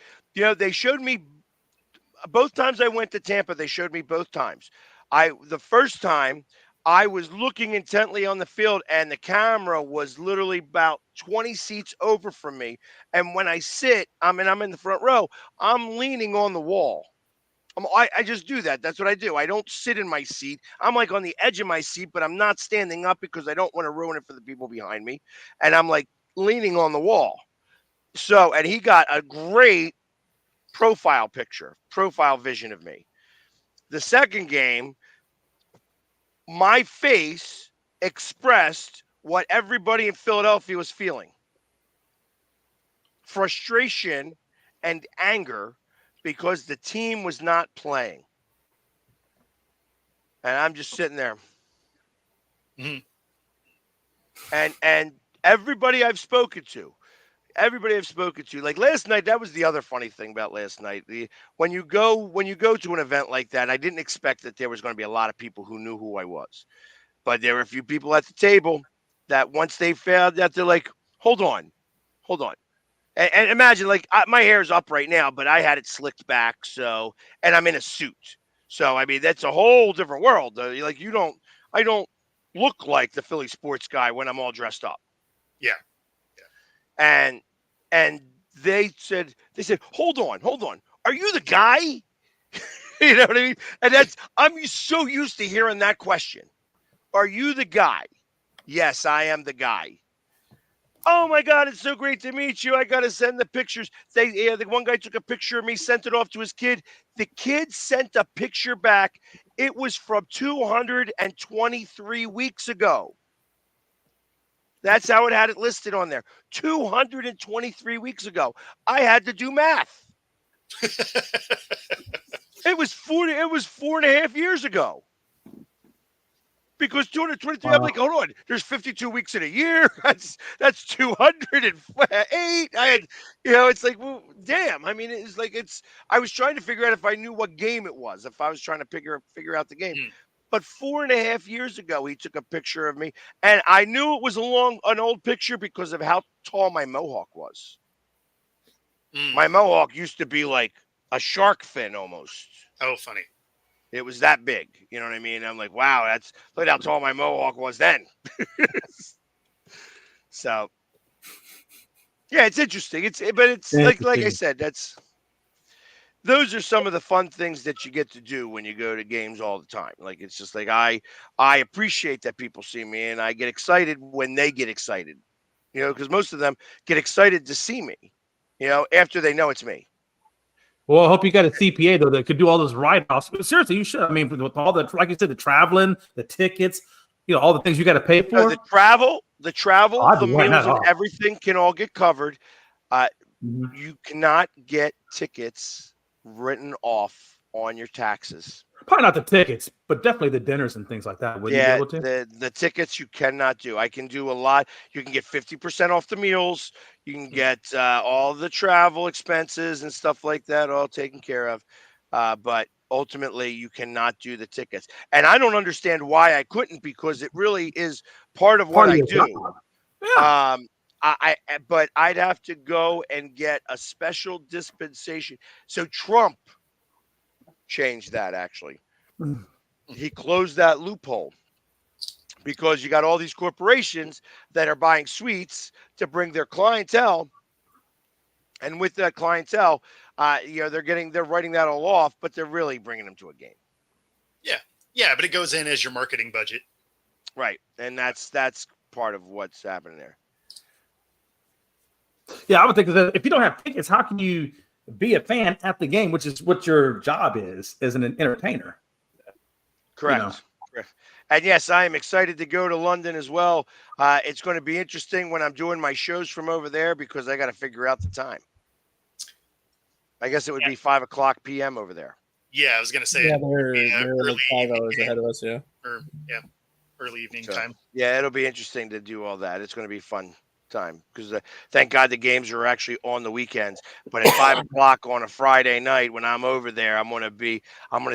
both times I went to Tampa, they showed me both times. The first time I was looking intently on the field and the camera was literally about 20 seats over from me. And when I sit, I'm in the front row, I'm leaning on the wall. I just do that. That's what I do. I don't sit in my seat. I'm like on the edge of my seat, but I'm not standing up because I don't want to ruin it for the people behind me. And I'm like leaning on the wall. So, and he got a great profile vision of me. The second game, my face expressed what everybody in Philadelphia was feeling. Frustration and anger because the team was not playing. And I'm just sitting there. Mm-hmm. And everybody I've spoken to, like last night, that was the other funny thing about last night. When you go to an event like that, I didn't expect that there was going to be a lot of people who knew who I was. But there were a few people at the table that once they found out, they're like, hold on. And imagine, like, my hair's up right now, but I had it slicked back. So, and I'm in a suit. So, I mean, that's a whole different world. Like, I don't look like the Philly sports guy when I'm all dressed up. Yeah. And they said, hold on. Are you the guy? You know what I mean? And I'm so used to hearing that question. Are you the guy? Yes, I am the guy. Oh my God, it's so great to meet you. I got to send the pictures. The one guy took a picture of me, sent it off to his kid. The kid sent a picture back. It was from 223 weeks ago. That's how it had it listed on there. 223 weeks ago. I had to do math. It was 4.5 years ago. Because 223, wow. I'm like, hold on. There's 52 weeks in a year. That's 208. I had, it's like, well, damn. I mean, it's like I was trying to figure out if I knew what game it was, if I was trying to figure out the game. But 4.5 years ago, he took a picture of me, and I knew it was an old picture because of how tall my mohawk was. My mohawk used to be like a shark fin almost. Oh, funny. It was that big. You know what I mean? I'm like, wow, look how tall my mohawk was then. So, yeah, it's interesting. But it's like I said, those are some of the fun things that you get to do when you go to games all the time. Like, it's just like I appreciate that people see me, and I get excited when they get excited, because most of them get excited to see me, after they know it's me. Well, I hope you got a CPA, though, that could do all those write-offs. But seriously, you should. I mean, with all the, like you said, the traveling, the tickets, all the things you got to pay for. The travel, the meals, and everything can all get covered. you cannot get tickets written off on your taxes. Probably not the tickets, but definitely the dinners and things like that. Wouldn't you be Yeah, able to? the tickets you cannot do. I can do a lot. You can get 50% off the meals. You can get all the travel expenses and stuff like that all taken care of. But ultimately, you cannot do the tickets. And I don't understand why I couldn't, because it really is part of what Part of I your do. job. Yeah. But I'd have to go and get a special dispensation. So Trump changed that, actually. He closed that loophole because you got all these corporations that are buying suites to bring their clientele, and with that clientele, they're writing that all off, but they're really bringing them to a game. Yeah, but it goes in as your marketing budget, right? And that's part of what's happening there. Yeah, I would think that if you don't have tickets, how can you be a fan at the game, which is what your job is as an entertainer? Correct. You know. Correct. And yes, I am excited to go to London as well. It's going to be interesting when I'm doing my shows from over there, because I got to figure out the time. I guess it would be 5:00 p.m. over there. Yeah, I was going to say. Yeah, they're early like 5 hours ahead of us. Yeah. Early evening time. Yeah, it'll be interesting to do all that. It's going to be fun time, because thank God the games are actually on the weekends. But at 5:00 on a Friday night, when I'm over there, I'm going to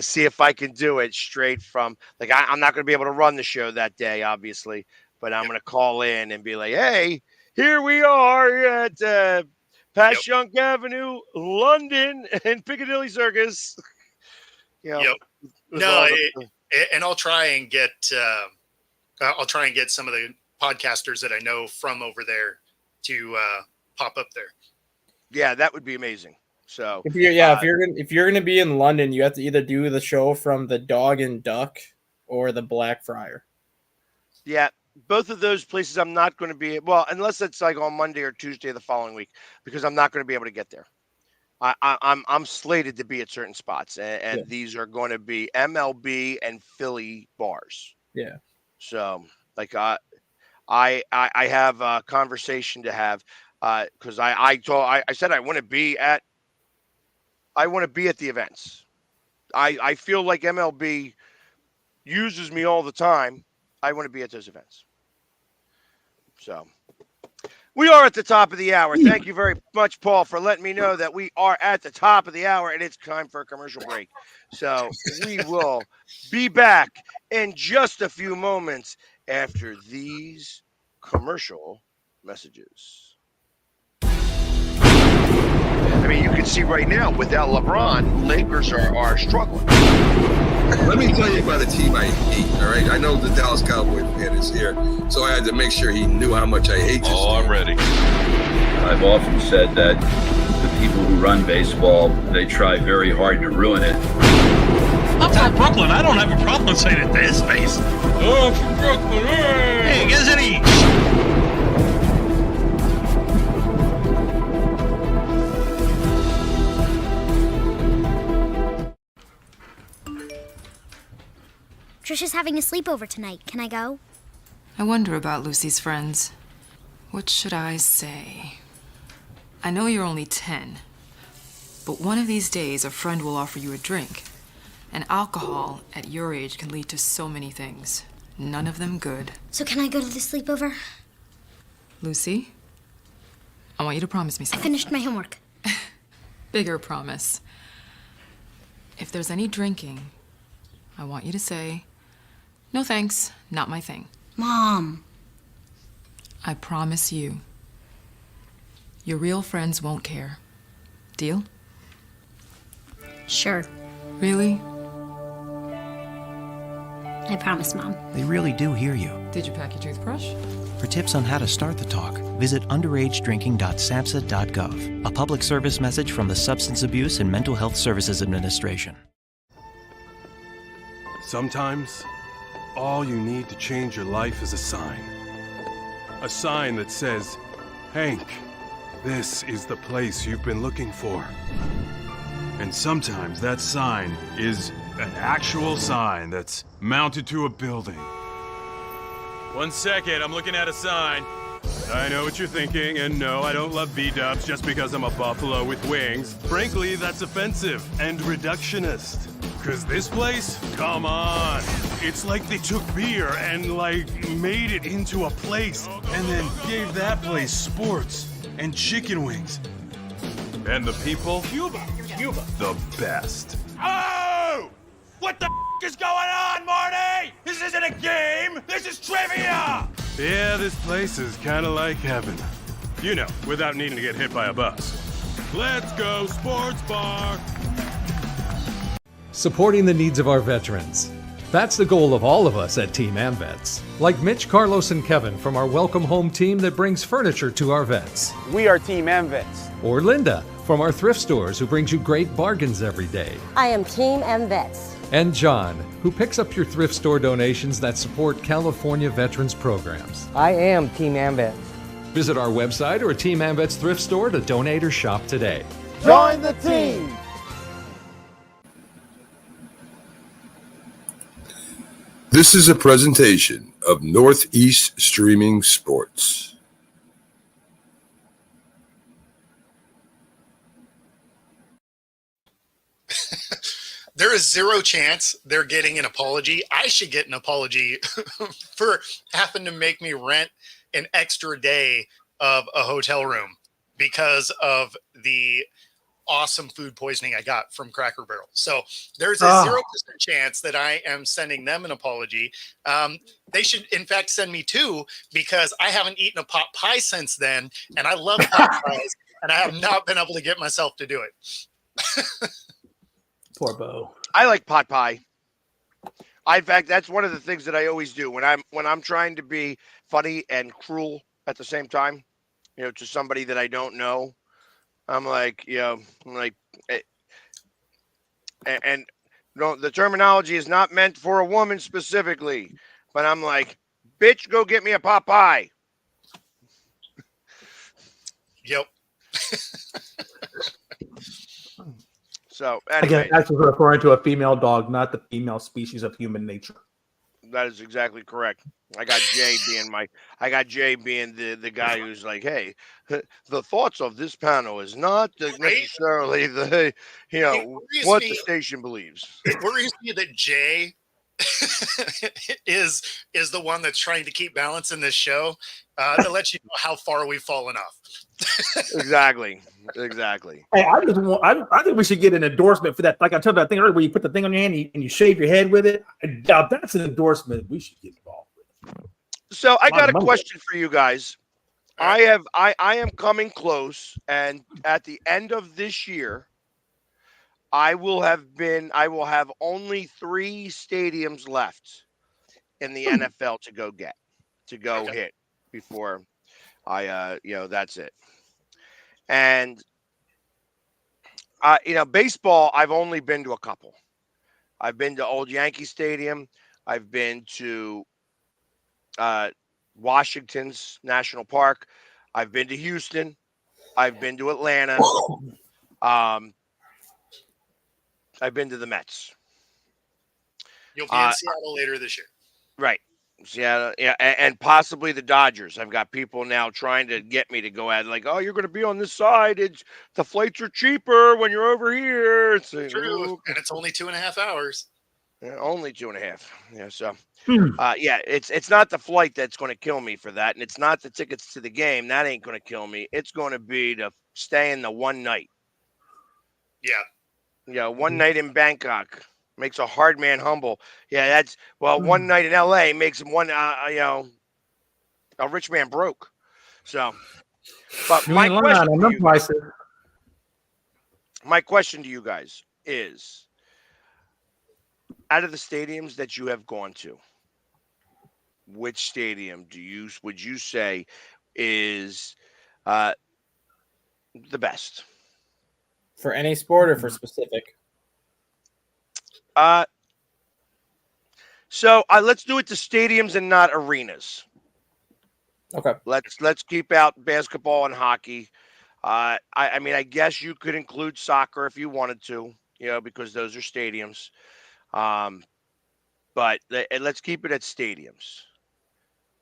see if I can do it straight from, like, I'm not going to be able to run the show that day, obviously, but I'm going to call in and be like, hey, here we are at Passyunk Avenue, London, and Piccadilly Circus. And I'll try and get some of the podcasters that I know from over there to pop up there. Yeah, that would be amazing. So if you're gonna be in London, you have to either do the show from the Dog and Duck or the Blackfriar. Yeah, both of those places I'm not going to be, well, unless it's like on Monday or Tuesday the following week, because I'm not going to be able to get there. I'm slated to be at certain spots, and these are going to be MLB and Philly bars. Yeah. So like I have a conversation to have, because I said I want to be at the events. I feel like MLB uses me all the time. I want to be at those events. So we are at the top of the hour. Thank you very much, Paul, for letting me know that we are at the top of the hour and it's time for a commercial break. So we will be back in just a few moments after these commercial messages. I mean, you can see right now, without LeBron, Lakers are struggling. Let me tell you about a team I hate, all right? I know the Dallas Cowboy fan is here, so I had to make sure he knew how much I hate this team. I'm ready. I've often said that the people who run baseball, they try very hard to ruin it. I'm from Brooklyn. I don't have a problem saying it to his face. Oh, I'm from Brooklyn. Hey, get us any. Trisha's having a sleepover tonight. Can I go? I wonder about Lucy's friends. What should I say? I know you're only 10, but one of these days a friend will offer you a drink. And alcohol at your age can lead to so many things. None of them good. So can I go to the sleepover? Lucy, I want you to promise me I something. finished my homework. Bigger promise. If there's any drinking, I want you to say, "No thanks, not my thing." Mom. I promise you. Your real friends won't care. Deal? Sure. Really? I promise, Mom. They really do hear you. Did you pack your toothbrush? For tips on how to start the talk, visit underagedrinking.samhsa.gov, a public service message from the Substance Abuse and Mental Health Services Administration. Sometimes, all you need to change your life is a sign. A sign that says, "Hank, this is the place you've been looking for." And sometimes that sign is an actual sign that's mounted to a building. 1 second, I'm looking at a sign. I know what you're thinking, and no, I don't love B-dubs just because I'm a buffalo with wings. Frankly, that's offensive and reductionist. Cause this place, come on. It's like they took beer and made it into a place and then gave that place sports and chicken wings. And the people, Cuba. the best. Oh! What the is going on, Marty? This isn't a game. This is trivia. Yeah, this place is kind of like heaven. You know, without needing to get hit by a bus. Let's go, sports bar! Supporting the needs of our veterans. That's the goal of all of us at Team AmVets. Like Mitch, Carlos, and Kevin from our Welcome Home team that brings furniture to our vets. We are Team AmVets. Or Linda from our thrift stores who brings you great bargains every day. I am Team AmVets. And John, who picks up your thrift store donations that support California veterans programs. I am Team AmVets. Visit our website or Team AmVets thrift store to donate or shop today. Join the team! This is a presentation of Northeast Streaming Sports. There is zero chance they're getting an apology. I should get an apology for having to make me rent an extra day of a hotel room because of the awesome food poisoning I got from Cracker Barrel. So there's a 0% chance that I am sending them an apology. They should, in fact, send me two because I haven't eaten a pot pie since then, and I love pot pies, and I have not been able to get myself to do it. Poor Bo. I like pot pie. In fact, that's one of the things that I always do when I'm trying to be funny and cruel at the same time, to somebody that I don't know. I'm like, and no, the terminology is not meant for a woman specifically, but I'm like, bitch, go get me a pot pie. Yep. So anyway, again, that's referring to a female dog, not the female species of human nature. that is exactly correct. I got Jay being the guy who's like, hey, the thoughts of this panel is not necessarily the what the station believes. It worries me that Jay is the one that's trying to keep balance in this show to let you know how far we've fallen off. Exactly. Hey, I think we should get an endorsement for that. Like I told you that thing earlier, where you put the thing on your hand and you shave your head with it. I doubt that's an endorsement we should get involved with. So I got a question for you guys. I am coming close, and at the end of this year, I will have only 3 stadiums left in the NFL to go hit before I that's it. And baseball, I've only been to a couple. I've been to Old Yankee Stadium. I've been to Washington's National Park. I've been to Houston. I've been to Atlanta. I've been to the Mets. You'll be in Seattle later this year. Right. Yeah, and possibly the Dodgers. I've got people now trying to get me to go at like, oh, you're going to be on this side. The flights are cheaper when you're over here. It's true, and it's only 2.5 hours. Yeah, only 2.5. Yeah, so it's not the flight that's going to kill me for that, and it's not the tickets to the game that ain't going to kill me. It's going to be to stay in the one night. Yeah, one night in Bangkok. Makes a hard man humble. Yeah, one night in LA makes him a rich man broke. So, but my question to you guys is, out of the stadiums that you have gone to, which stadium would you say is the best? For any sport or for specific? So let's do it to stadiums and not arenas. Okay. Let's keep out basketball and hockey. I mean, I guess you could include soccer if you wanted to, because those are stadiums. But let's keep it at stadiums.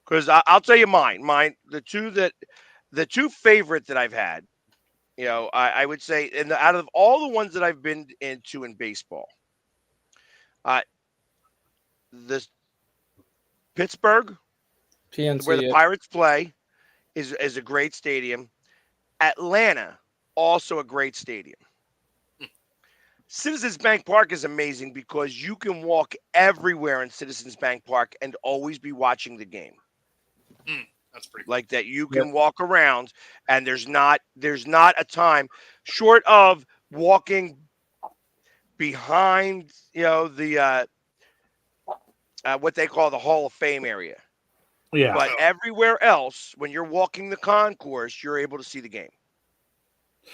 Because I'll tell you mine. The two favorite that I've had. I would say, and out of all the ones that I've been into in baseball, uh, this Pittsburgh, where the PNC. Pirates play, is a great stadium. Atlanta, also a great stadium. Citizens Bank Park is amazing because you can walk everywhere in Citizens Bank Park and always be watching the game. That's pretty cool. Like that you can walk around and there's not a time short of walking behind, the what they call the Hall of Fame area. Yeah. But everywhere else, when you're walking the concourse, you're able to see the game.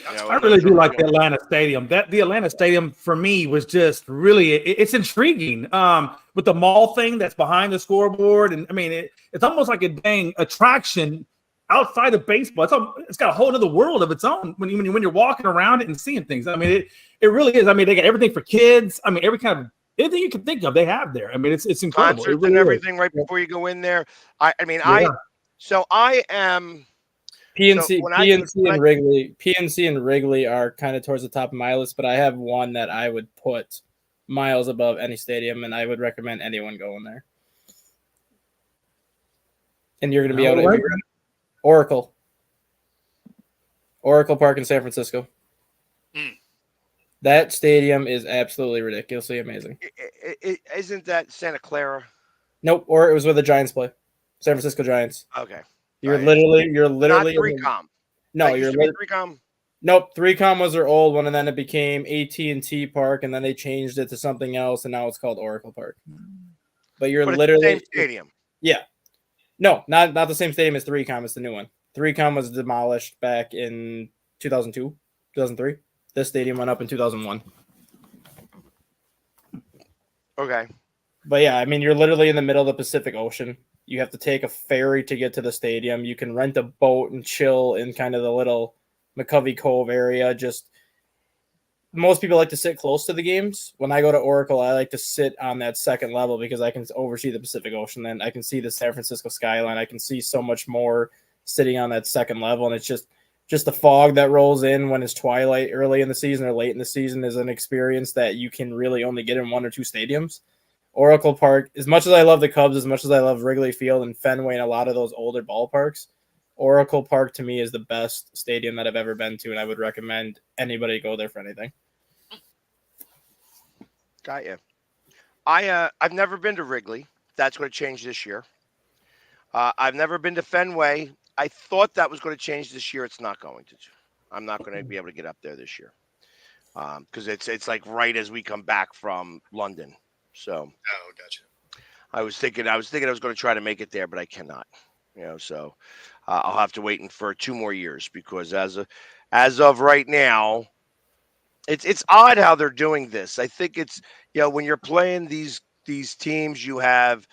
I really do like the Atlanta Stadium. The Atlanta Stadium for me was just really it's intriguing. With the mall thing that's behind the scoreboard, and I mean it's almost like a dang attraction outside of baseball. It's got a whole other world of its own when you're walking around it and seeing things. I mean it really is. I mean they got everything for kids. I mean every kind of anything you can think of they have there. I mean it's incredible. Concerts really and everything right before you go in there. I am. PNC, So PNC and Wrigley are kind of towards the top of my list, but I have one that I would put miles above any stadium, and I would recommend anyone going there. And you're going to be able to Oracle Park in San Francisco. That stadium is absolutely ridiculously amazing. Isn't that Santa Clara? Nope, or it was where the Giants play, San Francisco Giants. Okay. You're literally not 3Com. No, you're 3Com. Nope, 3Com was their old one, and then it became AT&T Park, and then they changed it to something else, and now it's called Oracle Park. But you're literally the same stadium. Yeah, no, not the same stadium as 3Com. It's the new one. 3Com was demolished back in 2002, 2003. This stadium went up in 2001. Okay. But yeah, I mean, you're literally in the middle of the Pacific Ocean. You have to take a ferry to get to the stadium. You can rent a boat and chill in kind of the little McCovey Cove area. Just most people like to sit close to the games. When I go to Oracle, I like to sit on that second level because I can oversee the Pacific Ocean. Then I can see the San Francisco skyline. I can see so much more sitting on that second level. And it's just the fog that rolls in when it's twilight early in the season or late in the season is an experience that you can really only get in one or two stadiums. Oracle Park, as much as I love the Cubs, as much as I love Wrigley Field and Fenway and a lot of those older ballparks, Oracle Park to me is the best stadium that I've ever been to, and I would recommend anybody go there for anything. Got you. I've never been to Wrigley. That's going to change this year. I've never been to Fenway. I thought that was going to change this year. It's not going to. I'm not going to be able to get up there this year because it's like right as we come back from London. So, gotcha. I was thinking I was going to try to make it there, but I cannot. So I'll have to wait for 2 more years because as of right now, it's odd how they're doing this. I think it's when you're playing these teams, you have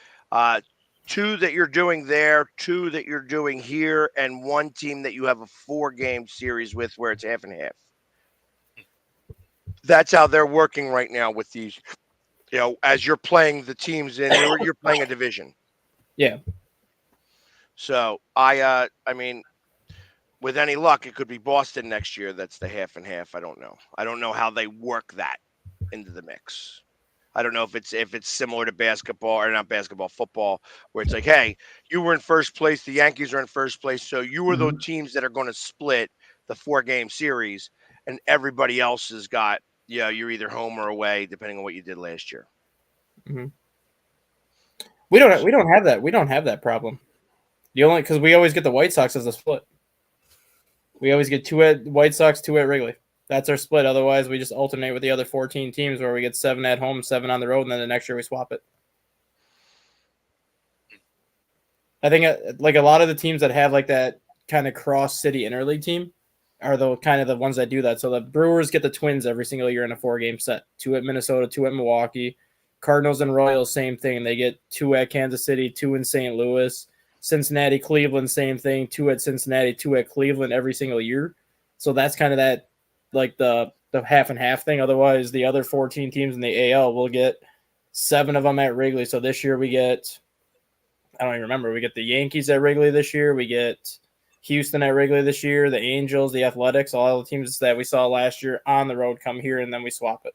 2 that you're doing there, 2 that you're doing here, and 1 team that you have a 4-game series with where it's half and half. That's how they're working right now with these. As you're playing the teams you're playing a division. Yeah. So I mean, with any luck, it could be Boston next year. That's the half and half. I don't know. I don't know how they work that into the mix. I don't know if it's similar to basketball or not basketball, football, where it's like, hey, you were in first place, the Yankees are in first place, so you were the teams that are going to split the 4-game series, and everybody else has got. Yeah, you're either home or away, depending on what you did last year. Mm-hmm. We don't have that. We don't have that problem. Because we always get the White Sox as a split. We always get 2 at White Sox, 2 at Wrigley. That's our split. Otherwise, we just alternate with the other 14 teams where we get 7 at home, 7 on the road, and then the next year we swap it. I think like a lot of the teams that have like that kind of cross-city interleague team are the kind of the ones that do that. So the Brewers get the Twins every single year in a 4-game set. 2 at Minnesota, 2 at Milwaukee. Cardinals and Royals, same thing. They get 2 at Kansas City, 2 in St. Louis. Cincinnati, Cleveland, same thing. 2 at Cincinnati, 2 at Cleveland every single year. So that's kind of that, like the half and half thing. Otherwise, the other 14 teams in the AL will get 7 of them at Wrigley. So this year we get I don't even remember. We get the Yankees at Wrigley this year. We get Houston at Wrigley this year. The Angels, the Athletics, all the teams that we saw last year on the road come here, and then we swap it.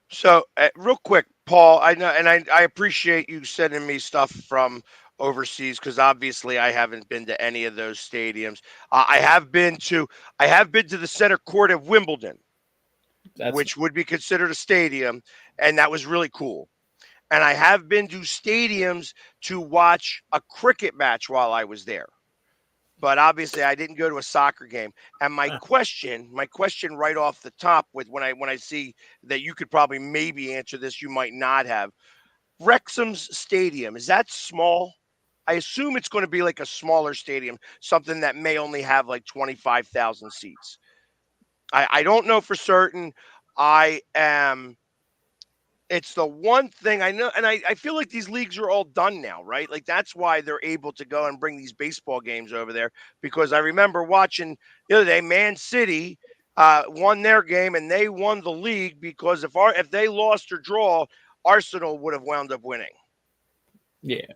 So, real quick, Paul, I know, and I appreciate you sending me stuff from overseas because obviously I haven't been to any of those stadiums. I have been to the center court of Wimbledon, which would be considered a stadium, and that was really cool. And I have been to stadiums to watch a cricket match while I was there. But obviously I didn't go to a soccer game. And my question right off the top with when I see that you could probably maybe answer this, you might not have. Wrexham's stadium, is that small? I assume it's going to be like a smaller stadium, something that may only have like 25,000 seats. I don't know for certain. It's the one thing I know, and I feel like these leagues are all done now, right? Like that's why they're able to go and bring these baseball games over there. Because I remember watching the other day, Man City won their game and they won the league because if they lost or draw, Arsenal would have wound up winning. Yeah.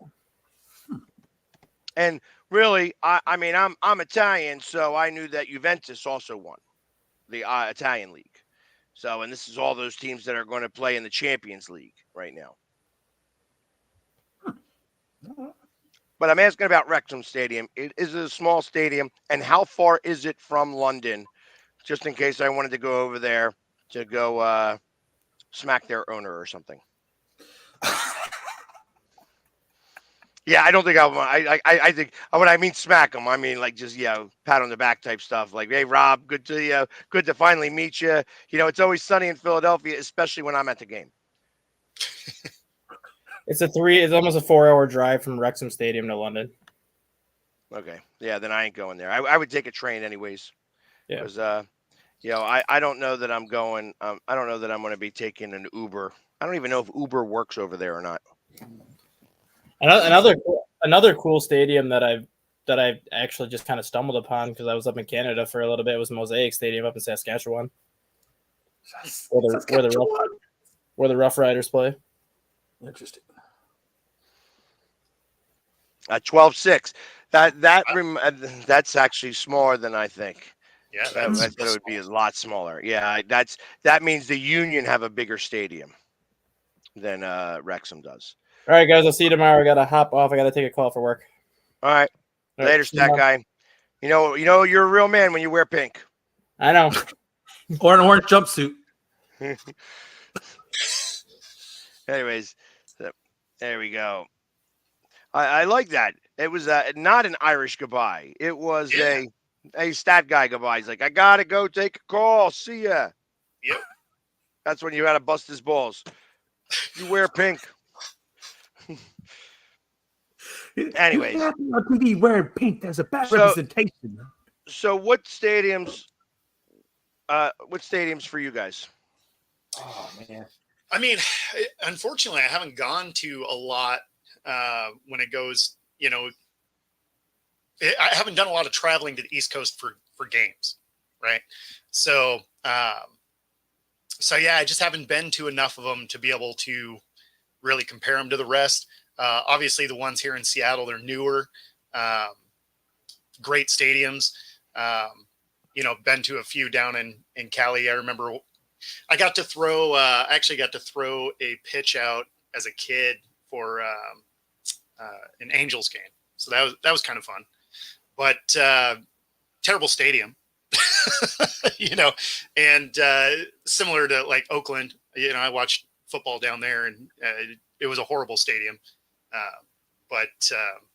And really, I mean, I'm Italian, so I knew that Juventus also won the Italian league. So, and this is all those teams that are going to play in the Champions League right now. But I'm asking about Wrexham Stadium. Is it a small stadium? And how far is it from London? Just in case I wanted to go over there to go smack their owner or something. Yeah, I don't think I think when I mean smack them, I mean like just pat on the back type stuff. Like, hey Rob, good to finally meet you. You know, it's always sunny in Philadelphia, especially when I'm at the game. It's almost a 4-hour drive from Wrexham Stadium to London. Okay, yeah, then I ain't going there. I would take a train anyways. Yeah, because I don't know that I'm going. I don't know that I'm going to be taking an Uber. I don't even know if Uber works over there or not. Another cool stadium that I actually just kind of stumbled upon because I was up in Canada for a little bit was Mosaic Stadium up in Saskatchewan, where the Rough Riders play. Interesting. 12-6. That's actually smaller than I think. Yeah, I thought it would be a lot smaller. Yeah, that means the Union have a bigger stadium than Wrexham does. All right, guys, I'll see you tomorrow. I gotta hop off. I gotta take a call for work. All right. Later, Stat Guy. You know you're a real man when you wear pink. I know. Or an orange jumpsuit. Anyways, there we go. I like that. It was not an Irish goodbye. It was a Stat Guy goodbye. He's like, I gotta go take a call. See ya. Yep. That's when you had to bust his balls. You wear pink. Anyways, on TV wearing pink. There's a bad representation. So what stadiums for you guys? Oh man. I mean, unfortunately, I haven't gone to a lot when it goes. I haven't done a lot of traveling to the East Coast for games, right? So, yeah, I just haven't been to enough of them to be able to really compare them to the rest. Obviously, the ones here in Seattle, they're newer, great stadiums. Been to a few down in Cali. I remember I got to throw, actually got to throw a pitch out as a kid for an Angels game. So that was kind of fun, but terrible stadium, and similar to like Oakland, I watched football down there and it was a horrible stadium. But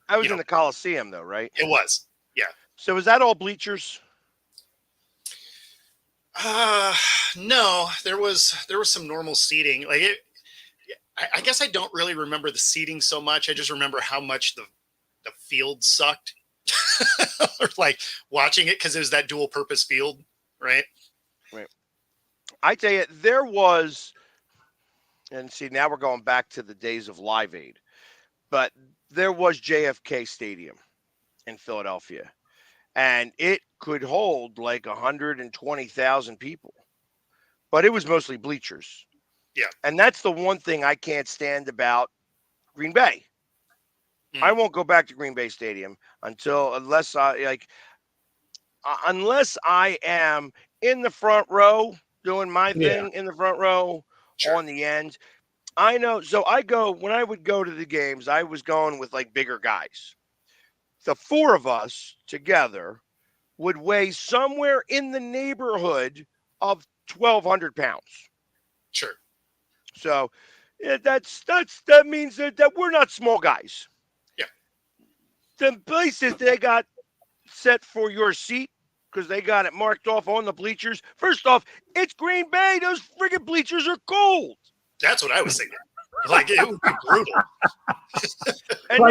I was in the Coliseum though, right? It was, yeah. So was that all bleachers? No, there was some normal seating. Like I guess I don't really remember the seating so much. I just remember how much the field sucked. Or like watching it because it was that dual purpose field, right? Right. I tell you, there was, and see, now we're going back to the days of Live Aid, but there was JFK Stadium in Philadelphia, and it could hold like 120,000 people, but it was mostly bleachers. Yeah. And that's the one thing I can't stand about Green Bay. I won't go back to Green Bay Stadium unless I am in the front row doing my thing in the front row on the end. I know. So when I would go to the games, I was going with like bigger guys. The four of us together would weigh somewhere in the neighborhood of 1,200 pounds. Sure. So that means that we're not small guys. Yeah. The places they got set for your seat because they got it marked off on the bleachers. First off, it's Green Bay. Those friggin' bleachers are cold. That's what I was thinking. Like it would be brutal. And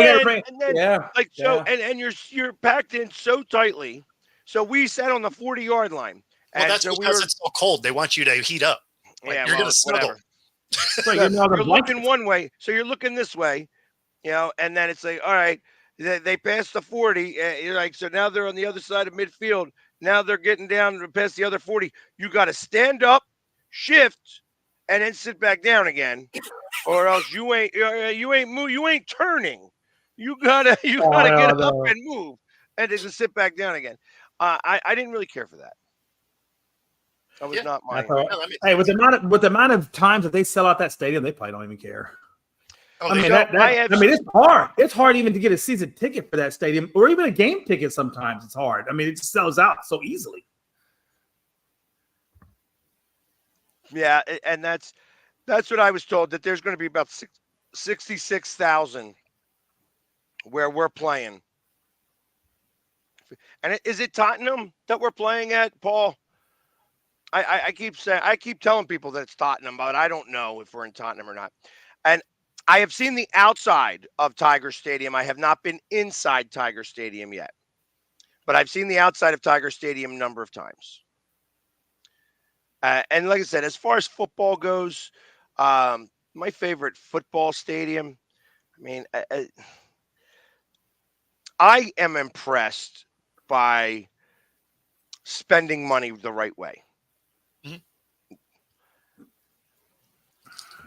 you're packed in so tightly. So we sat on the 40-yard line. Well, that's because it's so cold. They want you to heat up. Like, you're going to snuggle. You're looking one way, so you're looking this way, and then it's like, all right, they passed the 40. You're like, so now they're on the other side of midfield. Now they're getting down to past the other 40. You got to stand up, shift, and then sit back down again, or else you ain't turning. You gotta get up and move, and then sit back down again. I didn't really care for that. That was not my. Hey, with the amount of times that they sell out that stadium, they probably don't even care. Oh, I mean, it's hard. It's hard even to get a season ticket for that stadium, or even a game ticket. Sometimes it's hard. I mean, it just sells out so easily. Yeah, and that's what I was told, that there's going to be about 66,000 where we're playing. And is it Tottenham that we're playing at, Paul? I keep telling people that it's Tottenham, but I don't know if we're in Tottenham or not. And I have seen the outside of Tiger Stadium. I have not been inside Tiger Stadium yet, but I've seen the outside of Tiger Stadium a number of times. And like I said, as far as football goes, my favorite football stadium, I mean, I am impressed by spending money the right way. Mm-hmm.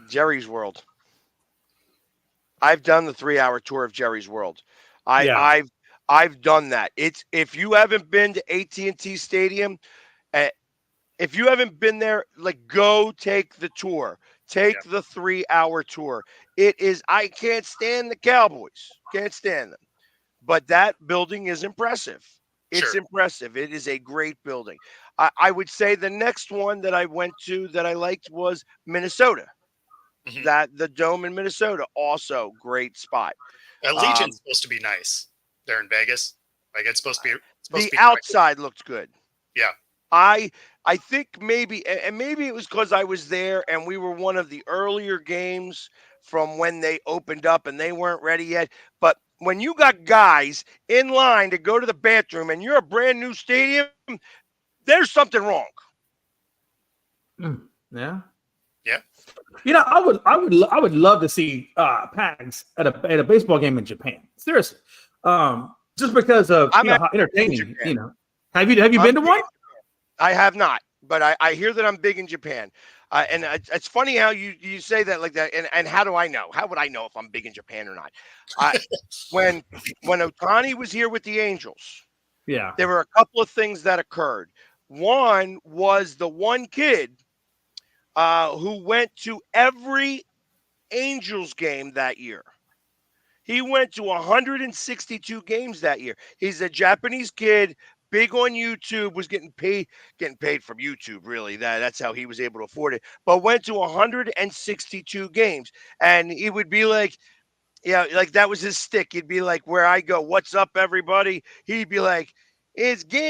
Jerry's World. I've done the 3-hour tour of Jerry's World. I've done that. It's, if you haven't been to AT&T Stadium, if you haven't been there, like, go take the tour. Take the 3-hour tour. It is, I can't stand the Cowboys. Can't stand them. But that building is impressive. It's impressive. It is a great building. I would say the next one that I went to that I liked was Minnesota. Mm-hmm. That the Dome in Minnesota, also great spot. Legion's supposed to be nice there in Vegas. Like, it's supposed to be. The outside looked good. Yeah. I think maybe it was because I was there and we were one of the earlier games from when they opened up and they weren't ready yet. But when you got guys in line to go to the bathroom and you're a brand new stadium, there's something wrong. Yeah. Yeah. You know, I would love to see Pags at a baseball game in Japan. Seriously. Just because of how entertaining, Have you been to one? I have not, but I hear that I'm big in Japan. And it's funny how you say that like that. And how do I know? How would I know if I'm big in Japan or not? When Ohtani was here with the Angels, there were a couple of things that occurred. One was the one kid who went to every Angels game that year. He went to 162 games that year. He's a Japanese kid, big on YouTube, was getting paid from YouTube, really. That's how he was able to afford it. But went to 162 games. And he would be like, like that was his stick. He'd be like, where I go, what's up, everybody? He'd be like, it's game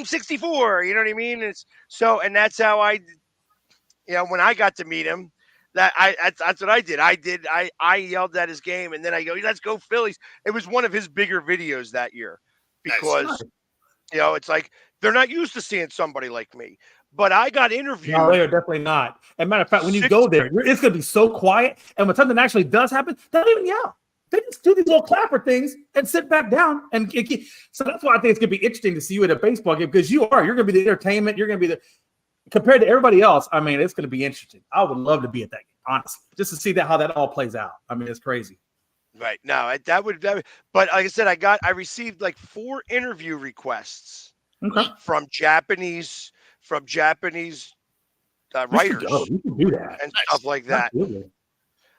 64. You know what I mean? And that's how when I got to meet him, that's what I did. I yelled at his game, and then I go, let's go Phillies. It was one of his bigger videos that year because, it's like they're not used to seeing somebody like me. But I got interviewed. No, they are definitely not. As a matter of fact, when you go there, it's going to be so quiet. And when something actually does happen, they don't even yell. They just do these little clapper things and sit back down. So that's why I think it's going to be interesting to see you at a baseball game because you're going to be the entertainment. You're going to be compared to everybody else. I mean, it's going to be interesting. I would love to be at that game. honestly, just to see how that all plays out. I mean, it's crazy. Right. No, that would, but like I said, I received like 4 interview requests from Japanese writers You can do that and stuff like that. Absolutely.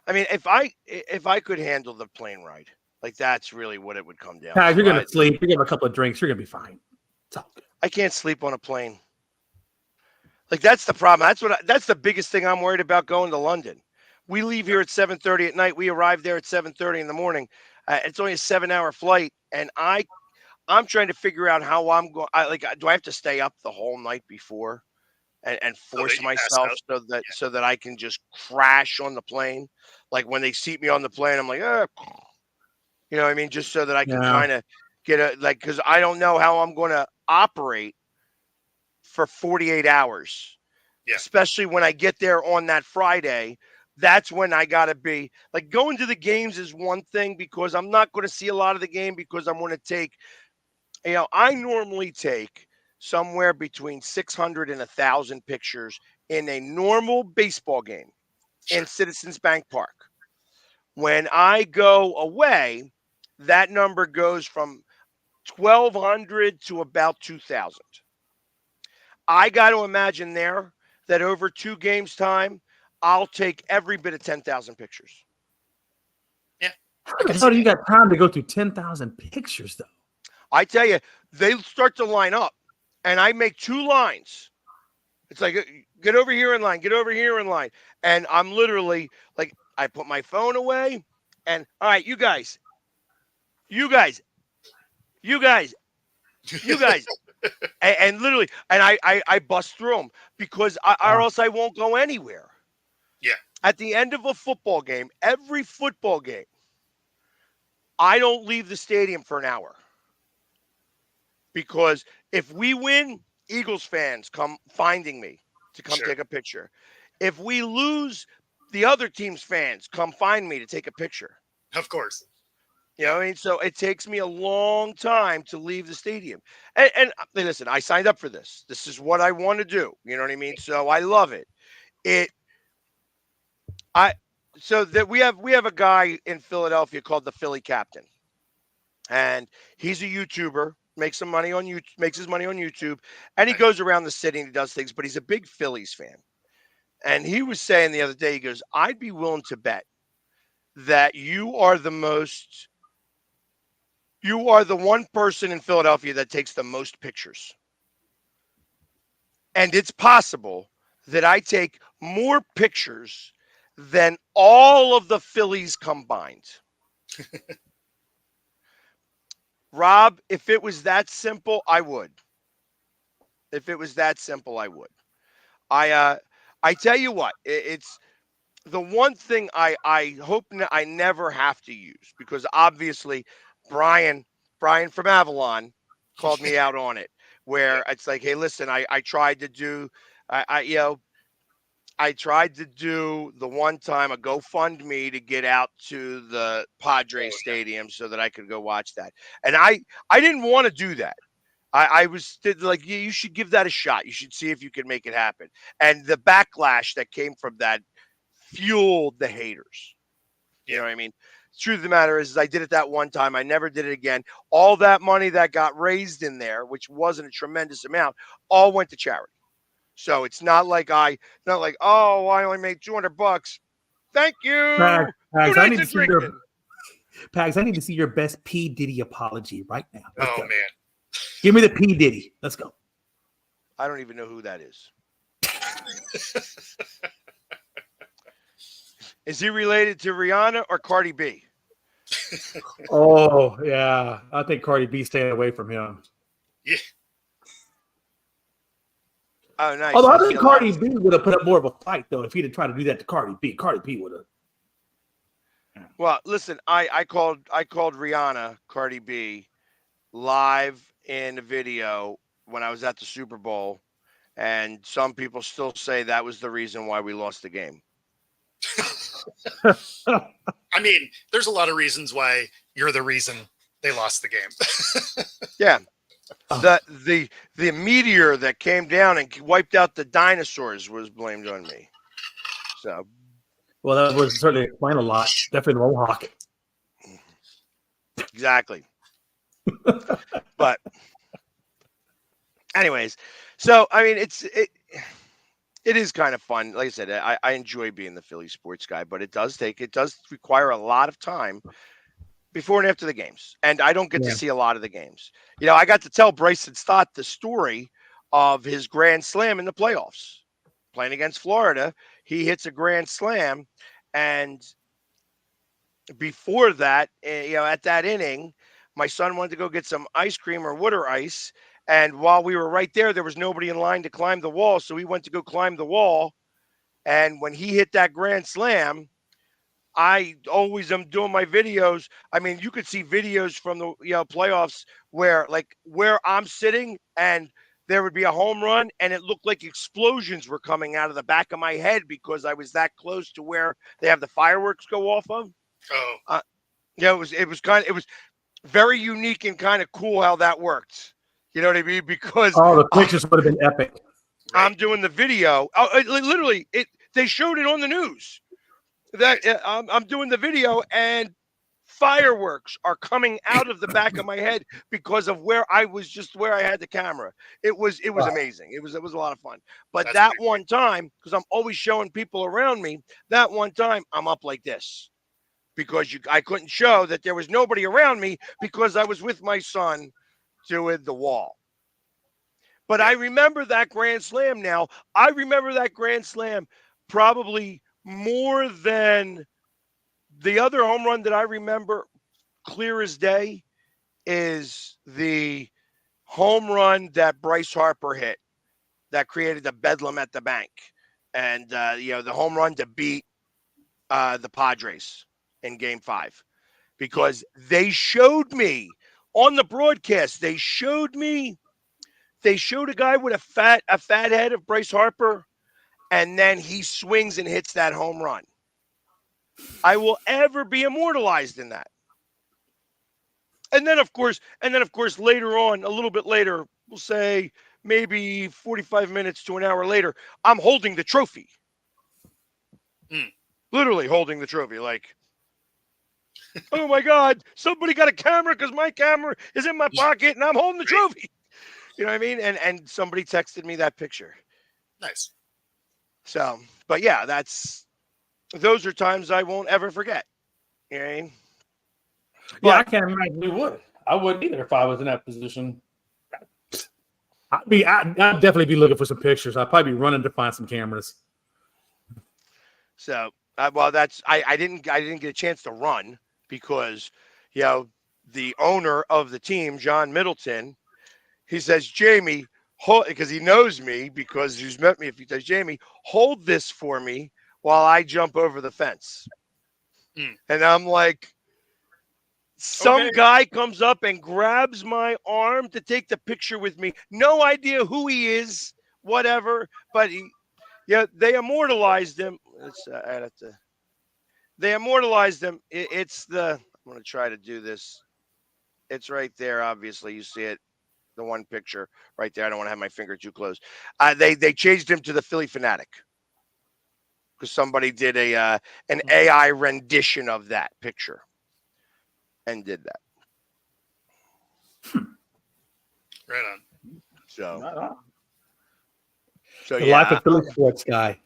I mean, if I could handle the plane ride, like that's really what it would come down Guys, to. you're gonna sleep. You're gonna have a couple of drinks. You're gonna be fine. I can't sleep on a plane. Like that's the problem. That's the biggest thing I'm worried about going to London. We leave here at 7:30 at night. We arrive there at 7:30 in the morning. It's only a 7-hour flight, and I'm trying to figure out how I'm going. Do I have to stay up the whole night before and force myself so that I can just crash on the plane? Like when they seat me on the plane, I'm like, you know what I mean? Just so that I can kind of get because I don't know how I'm going to operate for 48 hours, especially when I get there on that Friday. That's when I got to be like going to the games is one thing because I'm not going to see a lot of the game because I'm going to take, I normally take somewhere between 600 and 1,000 pictures in a normal baseball game in Citizens Bank Park. When I go away, that number goes from 1,200 to about 2,000. I got to imagine there that over 2 games time, I'll take every bit of 10,000 pictures. Yeah. How the hell do you got time to go through 10,000 pictures, though? I tell you, they start to line up, and I make 2 lines. It's like, get over here in line, get over here in line. And I'm literally like, I put my phone away, and all right, you guys. and literally, and I bust through them because or else I won't go anywhere. Yeah. At the end of a football game, every football game, I don't leave the stadium for an hour. Because if we win, Eagles fans come finding me to come take a picture. If we lose, the other team's fans come find me to take a picture. Of course. You know what I mean? So it takes me a long time to leave the stadium. And listen, I signed up for this. This is what I want to do. You know what I mean? So I love it. So that we have a guy in Philadelphia called the Philly Captain. And he's a YouTuber, makes his money on YouTube, and he goes around the city and he does things, but he's a big Phillies fan. And he was saying the other day, he goes, I'd be willing to bet that you are the one person in Philadelphia that takes the most pictures. And it's possible that I take more pictures than all of the Phillies combined. Rob, if it was that simple, I would. If it was that simple, I would. I tell you what, it's the one thing I hope I never have to use, because obviously Brian from Avalon called me out on it, where it's like, hey, listen, I tried to do, I tried to do the one time a GoFundMe to get out to the Padres stadium so that I could go watch that. And I didn't want to do that. I was like, you should give that a shot. You should see if you can make it happen. And the backlash that came from that fueled the haters. You know what I mean? The truth of the matter is I did it that one time. I never did it again. All that money that got raised in there, which wasn't a tremendous amount, all went to charity. So it's not like I only made $200. Thank you. Pags, I need to see your best P. Diddy apology right now. Let's go. Man. Give me the P. Diddy. Let's go. I don't even know who that is. Is he related to Rihanna or Cardi B? Oh, yeah. I think Cardi B staying away from him. Yeah. Oh, nice. Although I think Cardi B would have put up more of a fight, though, if he'd have tried to do that to Cardi B. Cardi B would have. Well, listen, I called Rihanna, Cardi B, live in a video when I was at the Super Bowl, and some people still say that was the reason why we lost the game. I mean, there's a lot of reasons why you're the reason they lost the game. Yeah. The meteor that came down and wiped out the dinosaurs was blamed on me. So Well, that would certainly explain a lot. Definitely the Mohawk. Exactly. But anyways, so I mean, it is kind of fun. Like I said, I enjoy being the Philly sports guy, but it does require a lot of time before and after the games, and I don't get to Yeah. see a lot of the games. You know, I got to tell Bryson Stott the story of his grand slam in the playoffs, playing against Florida. He hits a grand slam, and before that, at that inning, my son wanted to go get some ice cream or water ice. And while we were right there was nobody in line to climb the wall. So we went to go climb the wall. And when he hit that grand slam, I always am doing my videos. I mean, you could see videos from the playoffs where I'm sitting and there would be a home run and it looked like explosions were coming out of the back of my head because I was that close to where they have the fireworks go off of. Oh, It was very unique and kind of cool how that worked. You know what I mean? Because Oh, the pictures would have been epic. I'm doing the video. Literally, they showed it on the news. That I'm doing the video and fireworks are coming out of the back of my head because of where I had the camera. It was amazing. It was a lot of fun. But That's that one time, because I'm always showing people around me, that one time I'm up like this. Because I couldn't show that there was nobody around me because I was with my son doing the wall. But I remember that grand slam now. I remember that grand slam probably more than the other home run that I remember clear as day is the home run that Bryce Harper hit that created the bedlam at the bank. And, the home run to beat the Padres in Game 5, because they showed me on the broadcast. They showed a guy with a fat head of Bryce Harper, and then he swings and hits that home run. I will ever be immortalized in that. And then of course later on, a little bit later, we'll say maybe 45 minutes to an hour later, I'm holding the trophy. Literally holding the trophy, like, oh my God, somebody got a camera because my camera is in my pocket and I'm holding the trophy. You know what I mean? And somebody texted me that picture. Nice. So, but yeah, those are times I won't ever forget. You know what I mean? Yeah, I can't imagine you would. I wouldn't either if I was in that position. I'd definitely be looking for some pictures. I'd probably be running to find some cameras. So, I didn't get a chance to run because, the owner of the team, John Middleton, he says, Jamie, because he knows me because he's met me a few times. Jamie, hold this for me while I jump over the fence. And I'm like, some guy comes up and grabs my arm to take the picture with me. No idea who he is, whatever. But they immortalized him. Let's add it to. They immortalized him. I'm going to try to do this. It's right there. Obviously, you see it. The one picture right there. I don't want to have my finger too close. They changed him to the Philly Fanatic because somebody did an AI rendition of that picture and did that. Right on. So the life of Philly sports guy.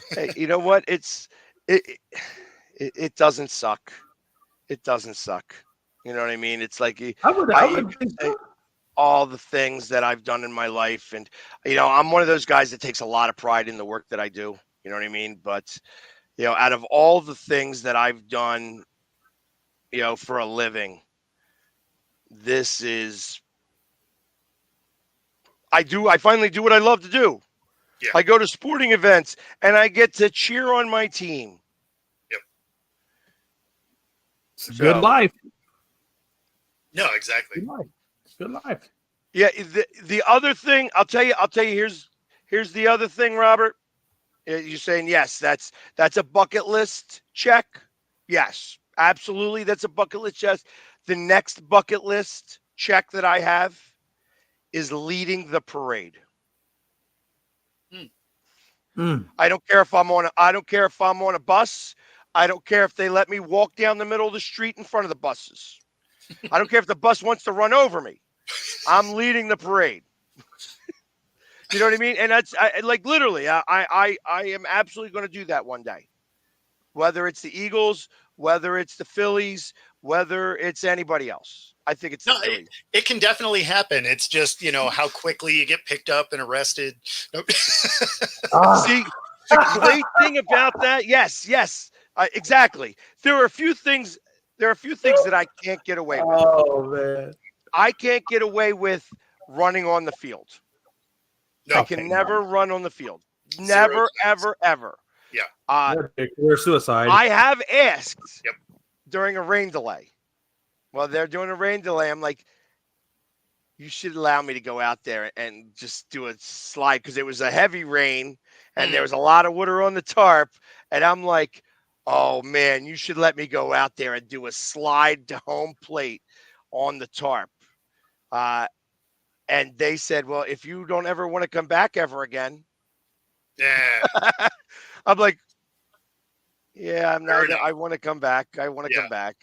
Hey, you know what? It doesn't suck. It doesn't suck. You know what I mean? It's like I would say all the things that I've done in my life, and I'm one of those guys that takes a lot of pride in the work that I do. You know what I mean? But out of all the things that I've done, for a living, this is I finally do what I love to do. Yeah. I go to sporting events and I get to cheer on my team. Yep. It's a good life. No, exactly. Good life. It's good life. Yeah. The other thing I'll tell you, here's the other thing, Robert. You're saying, yes, that's a bucket list check. Yes, absolutely. That's a bucket list check. The next bucket list check that I have is leading the parade. I don't care if I'm on a bus. I don't care if they let me walk down the middle of the street in front of the buses. I don't care if the bus wants to run over me. I'm leading the parade. You know what I mean? And that's like literally, I am absolutely going to do that one day. Whether it's the Eagles, whether it's the Phillies, whether it's anybody else. I think it's the Phillies. It can definitely happen. It's just, how quickly you get picked up and arrested. Nope. See, the great thing about that, yes, exactly. There are a few things that I can't get away with. Oh, man. I can't get away with running on the field. No. I can never run on the field. Never, ever, ever. Yeah. We're suicide. I have asked during a rain delay. Well, they're doing a rain delay. I'm like, you should allow me to go out there and just do a slide because it was a heavy rain and there was a lot of water on the tarp. And I'm like, oh, man, you should let me go out there and do a slide to home plate on the tarp. And they said, well, if you don't ever want to come back ever again. Yeah. I'm like, yeah, I'm not. I want to come back. I want to come back.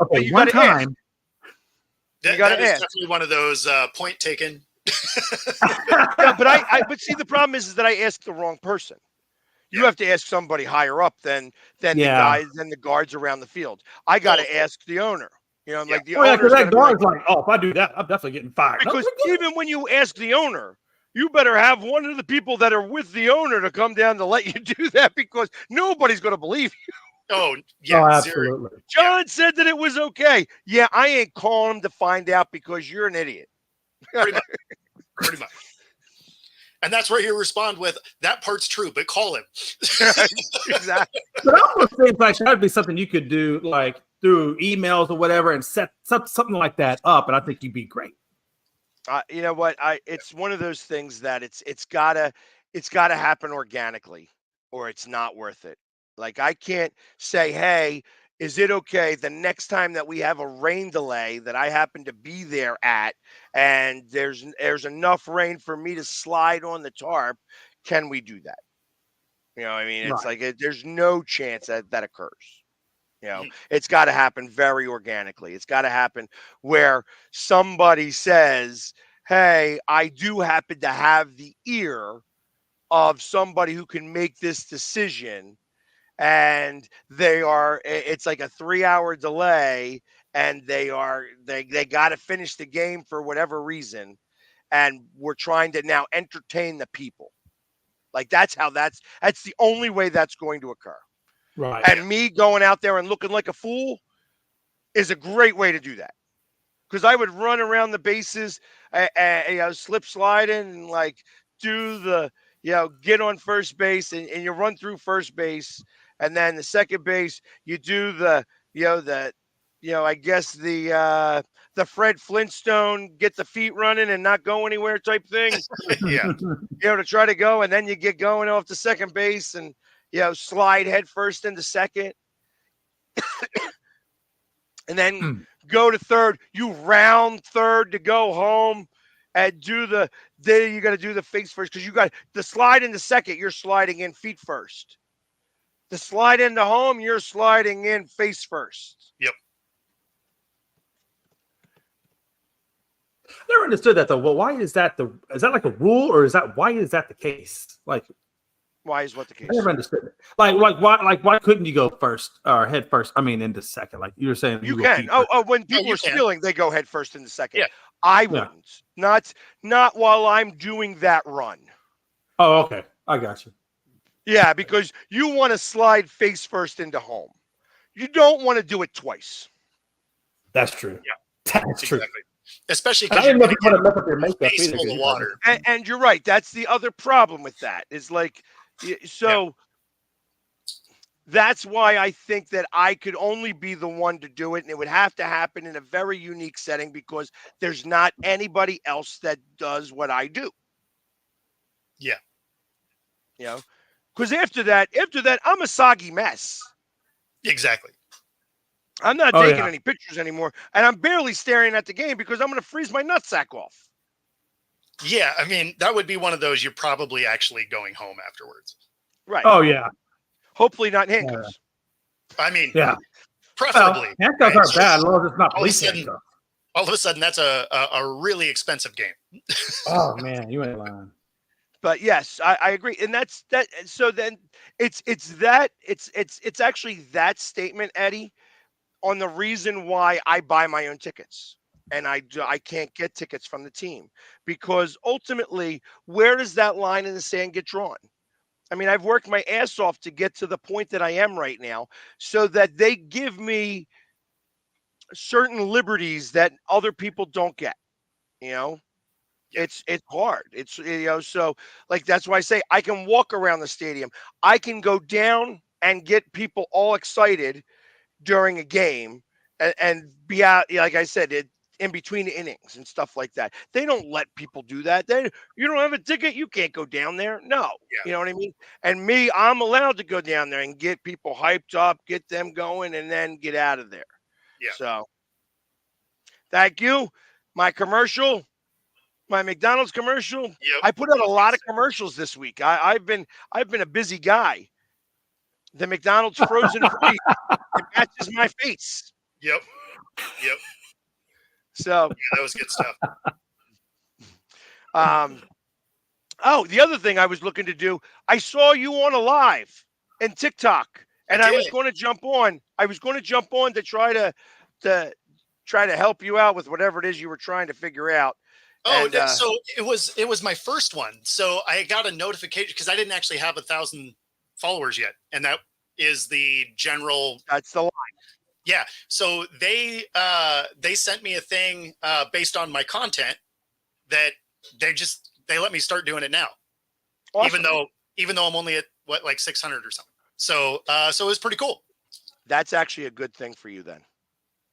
Okay, one time. That is definitely one of those point taken. Yeah, but see, the problem is that I asked the wrong person. You have to ask somebody higher up than the guys and the guards around the field. I got to ask the owner. Like the owner. Because that guard's like, if I do that, I'm definitely getting fired. Because even when you ask the owner, you better have one of the people that are with the owner to come down to let you do that because nobody's going to believe you. Oh, yeah. Absolutely. John said that it was okay. Yeah, I ain't calling him to find out because you're an idiot. Pretty much. And that's where he'll respond with, that part's true, but call him. Exactly. But I almost think like that would be something you could do like through emails or whatever and set something like that up. And I think you'd be great. You know what? It's one of those things that it's gotta happen organically or it's not worth it. Like I can't say, hey, is it okay the next time that we have a rain delay that I happen to be there at and there's enough rain for me to slide on the tarp, can we do that? You know what I mean? It's like there's no chance that occurs. It's got to happen very organically. It's got to happen where somebody says, hey, I do happen to have the ear of somebody who can make this decision. And it's like a 3-hour delay and they got to finish the game for whatever reason. And we're trying to now entertain the people. Like that's the only way that's going to occur. Right. And me going out there and looking like a fool is a great way to do that. Because I would run around the bases, slip sliding and like do the, get on first base and you run through first base. And then the second base, you do the Fred Flintstone, get the feet running and not go anywhere type thing. Yeah. To try to go. And then you get going off the second base and, slide head first into second. And then go to third. You round third to go home and you got to do the face first because you got the slide into second. You're sliding in feet first. The slide into home, you're sliding in face first. Yep. Never understood that though. Well, why is that is that like a rule or why is that the case? Like, why is what the case? I never understood it. Why couldn't you go first or head first? I mean, into second. Like you were saying, you can. When people are stealing, they go head first into second. Yeah. I wouldn't. Not while I'm doing that run. Oh, okay. I got you. Yeah, because you want to slide face first into home. You don't want to do it twice. That's true. Yeah, that's true. Especially because you're going to mess up your makeup full of water. And you're right. That's the other problem with that. Is like, so that's why I think that I could only be the one to do it, and it would have to happen in a very unique setting because there's not anybody else that does what I do. Yeah. Because after that, I'm a soggy mess. Exactly. I'm not taking any pictures anymore, and I'm barely staring at the game because I'm going to freeze my nutsack off. Yeah, I mean, that would be one of those you're probably actually going home afterwards. Right. Oh yeah. Hopefully not handcuffs. I mean, Yeah. preferably. Well, handcuffs aren't bad, as long as it's not all of a police sudden, handcuffs. all of a sudden, that's a really expensive game. Oh man, you ain't lying. But yes, I agree, and that's that. So then it's actually that statement, Eddie, on the reason why I buy my own tickets, and I can't get tickets from the team, because ultimately, where does that line in the sand get drawn? I mean, I've worked my ass off to get to the point that I am right now, so that they give me certain liberties that other people don't get. You know, it's hard. It's so like that's why I say I can walk around the stadium. I can go down and get people all excited during a game and be out, like I said, in between innings and stuff like that. They don't let people do that. You don't have a ticket, you can't go down there. No, you know what I mean? And me, I'm allowed to go down there and get people hyped up, get them going, and then get out of there. Yeah. So thank you. My commercial. My McDonald's commercial. Yep. I put out a lot of commercials this week. I've been a busy guy. The McDonald's frozen freeze, it matches my face. Yep. So yeah, that was good stuff. Oh, the other thing I was looking to do, I saw you on a live in TikTok, and I was going to jump on. I was going to jump on to try to help you out with whatever it is you were trying to figure out. Oh, and, so it was my first one. So I got a notification because I didn't actually have 1,000 followers yet, and that is the general. That's the line. Yeah. So they sent me a thing based on my content that they let me start doing it now, awesome. even though I'm only at like 600 or something. So it was pretty cool. That's actually a good thing for you then.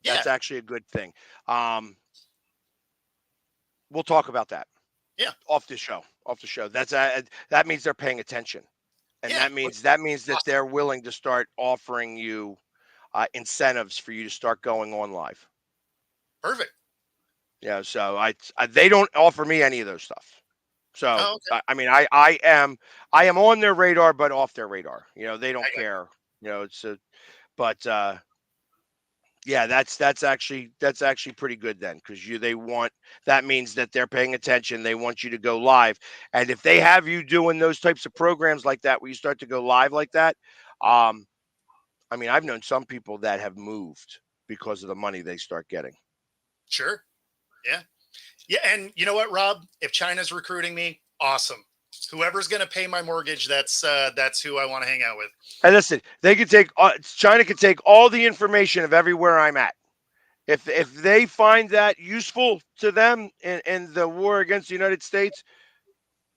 Yeah. That's actually a good thing. We'll talk about that. Yeah. Off the show. That's that means they're paying attention, and that means that they're willing to start offering you incentives for you to start going on live. Perfect. Yeah. So they don't offer me any of those stuff. So okay. I mean, I am on their radar, but off their radar. They don't care. But yeah, that's actually pretty good then, because that means that they're paying attention. They want you to go live, and if they have you doing those types of programs like that, where you start to go live like that, I mean, I've known some people that have moved because of the money they start getting. Sure. Yeah. Yeah. And you know what, Rob? If China's recruiting me, awesome. Whoever's going to pay my mortgage, that's who I want to hang out with. And listen, China could take all the information of everywhere I'm at. If they find that useful to them in the war against the United States,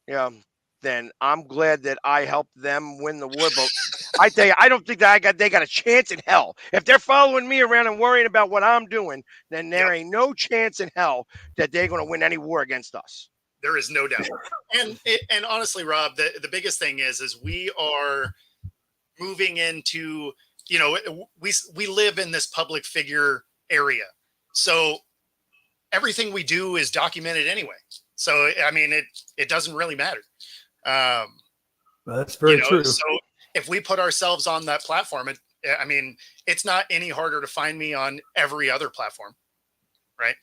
then I'm glad that I helped them win the war. But I tell you, I don't think that they got a chance in hell. If they're following me around and worrying about what I'm doing, then there ain't no chance in hell that they're going to win any war against us. There is no doubt. And honestly, Rob, the biggest thing is we are moving into, we live in this public figure area. So everything we do is documented anyway. So, I mean, it doesn't really matter. That's very true. So if we put ourselves on that platform, it's not any harder to find me on every other platform. Right.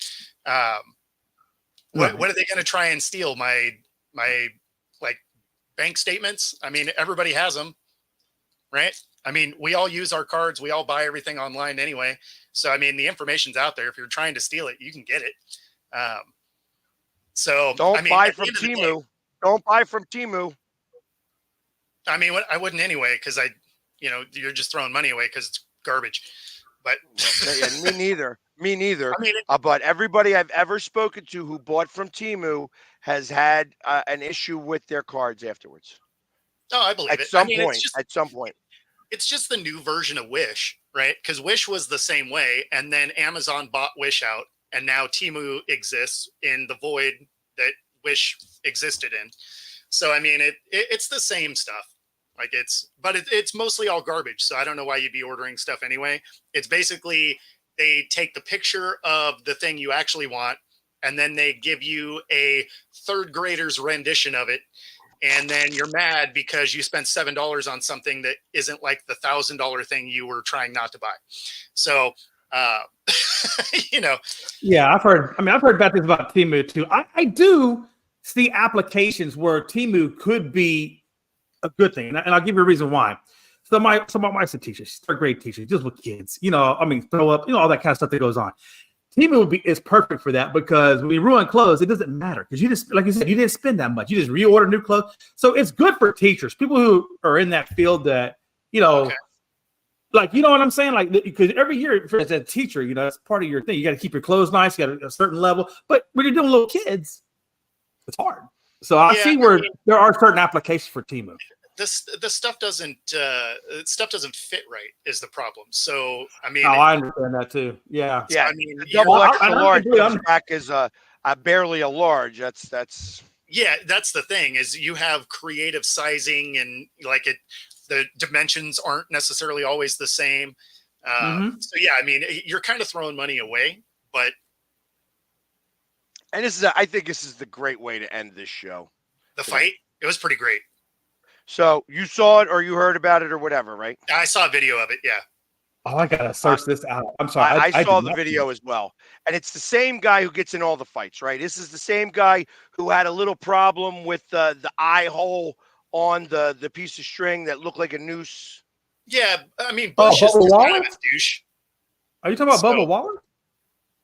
What are they going to try and steal? My like bank statements? I mean, everybody has them, right? I mean, we all use our cards. We all buy everything online anyway. So, I mean, the information's out there. If you're trying to steal it, you can get it. Don't buy from Temu. Don't buy from Temu. I mean, I wouldn't anyway, because you're just throwing money away because it's garbage. But me neither. Me neither. I mean, but everybody I've ever spoken to who bought from Temu has had an issue with their cards afterwards. Oh, I believe at some point. It's just the new version of Wish, right? Because Wish was the same way, and then Amazon bought Wish out, and now Temu exists in the void that Wish existed in. So, I mean, it's the same stuff. Like it's mostly all garbage. So I don't know why you'd be ordering stuff anyway. It's basically they take the picture of the thing you actually want, and then they give you a third grader's rendition of it. And then you're mad because you spent $7 on something that isn't like the $1,000 thing you were trying not to buy. So, Yeah, I've heard bad things about Temu too. I do see applications where Temu could be a good thing, and I'll give you a reason why. So my wife's a teacher, she's a grade teacher, just with kids, throw up, all that kind of stuff that goes on. Temu is perfect for that because when you ruin clothes, it doesn't matter because you just, like you said, you didn't spend that much. You just reorder new clothes. So it's good for teachers, people who are in that field that, like, you know what I'm saying? Like, because every year as a teacher, it's part of your thing. You got to keep your clothes nice. You got a certain level. But when you're doing little kids, it's hard. So I see where there are certain applications for Temu. The stuff doesn't fit right is the problem. So I mean, I understand that too. Yeah. Yeah. I mean, the double extra large comes back as a barely a large. That's yeah. That's the thing is you have creative sizing and like the dimensions aren't necessarily always the same. So yeah, I mean, you're kind of throwing money away, but. And I think this is the great way to end this show. The fight, it was pretty great. So you saw it or you heard about it or whatever, right? I saw a video of it. Yeah. Oh, I gotta search this out. I'm sorry. I saw the video as well, and it's the same guy who gets in all the fights, right? This is the same guy who had a little problem with the eye hole on the piece of string that looked like a noose. Yeah, I mean, Bush is just kind of a douche. Are you talking about Bubba Wallace?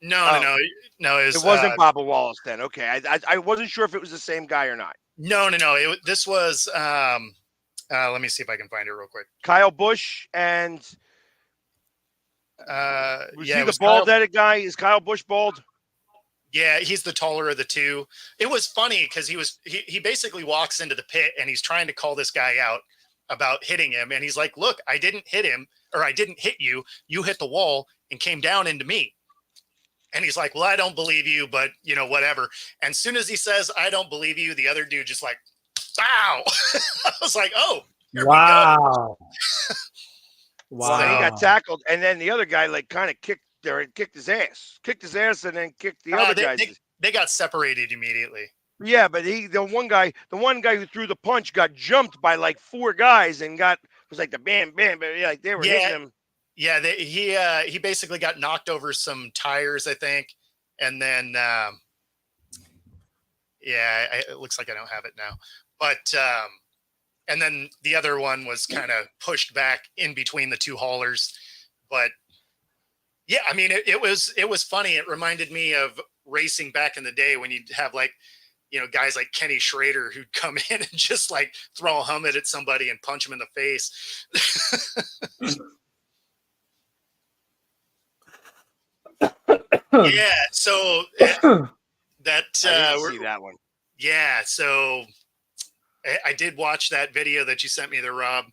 No. It wasn't Bubba Wallace then. Okay, I wasn't sure if it was the same guy or not. No. This was. Let me see if I can find it real quick. Kyle Busch and. Was he the bald-headed guy? Is Kyle Busch bald? Yeah, he's the taller of the two. It was funny because he basically walks into the pit and he's trying to call this guy out about hitting him, and he's like, "Look, I didn't hit him, or I didn't hit you. You hit the wall and came down into me." And he's like, "Well, I don't believe you, but whatever." And as soon as he says, "I don't believe you," the other dude just like, "Wow!" I was like, "Oh, wow." Wow. So he got tackled, and then the other guy kind of kicked his ass, and then kicked the other guys. They got separated immediately. Yeah, but the one guy who threw the punch got jumped by like four guys and was like the bam, but like they were hitting him. Yeah, he basically got knocked over some tires, I think, and then it looks like I don't have it now, but. And then the other one was kind of pushed back in between the two haulers. But yeah, I mean, it was funny. It reminded me of racing back in the day when you'd have guys like Kenny Schrader who'd come in and just like throw a helmet at somebody and punch him in the face. Yeah. So that, I didn't see that one. Yeah. So, I did watch that video that you sent me there, Rob.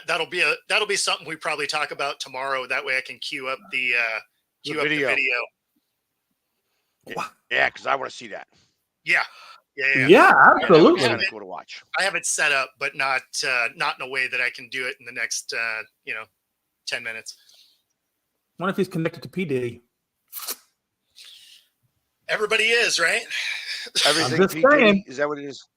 That'll be something we probably talk about tomorrow. That way I can queue up the video. Yeah, because I want to see that. Yeah, absolutely. Yeah, cool to watch. I have it set up, but not in a way that I can do it in the next 10 minutes. I wonder if he's connected to P. Diddy. Everybody is, right? Everything P. Diddy, is that what it is?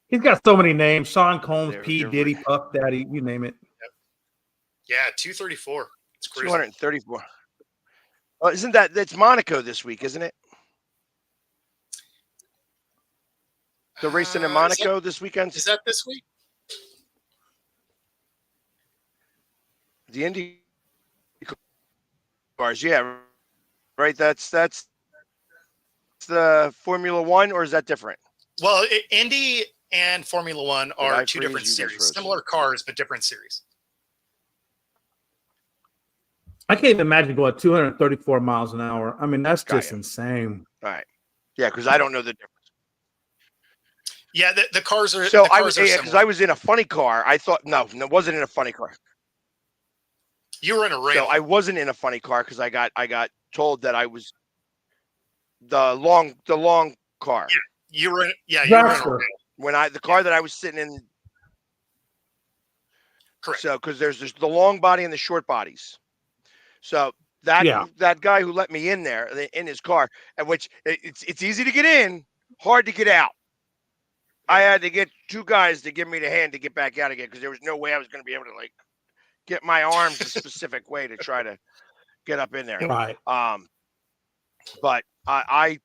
He's got so many names: Sean Combs, P. Diddy, Puff Daddy, you name it. Yep. Yeah, 234. It's crazy. 234. Isn't that's Monaco this week, isn't it? The racing in Monaco this weekend. Is that this week? The Indy cars, yeah, right. That's the Formula One, or is that different? Well, Indy and Formula One are two different series, similar cars, but different series. I can't even imagine going 234 miles an hour. I mean, that's just insane. All right. Yeah, because I don't know the difference. Yeah, the cars are. So because I was in a funny car. I thought no, it wasn't in a funny car. You were in a rail. So I wasn't in a funny car because I got told that I was the long car. Yeah, you were in. Yeah, you were in a rail. When the car that I was sitting in. Correct. So because there's the long body and the short bodies. So that guy who let me in there in his car, and which it's easy to get in, hard to get out. I had to get 2 guys to give me the hand to get back out again because there was no way I was going to be able to like get my arms a specific way to try to get up in there. Right. But I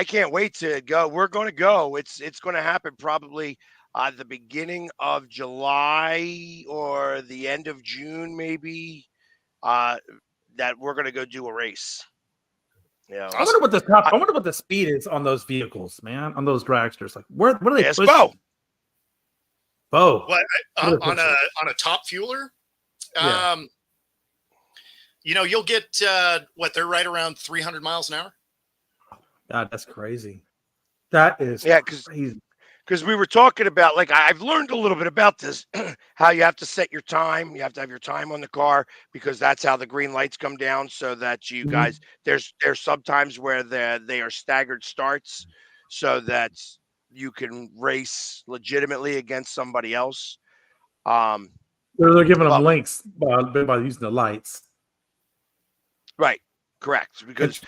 can't wait to go. We're going to go. It's going to happen probably the beginning of July or the end of June, maybe. That we're going to go do a race. You know, I wonder what the speed is on those vehicles, man, on those dragsters. Like, what are they pushing? Bo. What on a top fueler? Yeah. You'll get they're right around 300 miles an hour. God, that's crazy. That is crazy. Because we were talking about, like, I've learned a little bit about this, how you have to set your time. You have to have your time on the car because that's how the green lights come down. So that you guys, there's sometimes where they are staggered starts, so that you can race legitimately against somebody else. They're giving them links by using the lights. Right. Correct. Because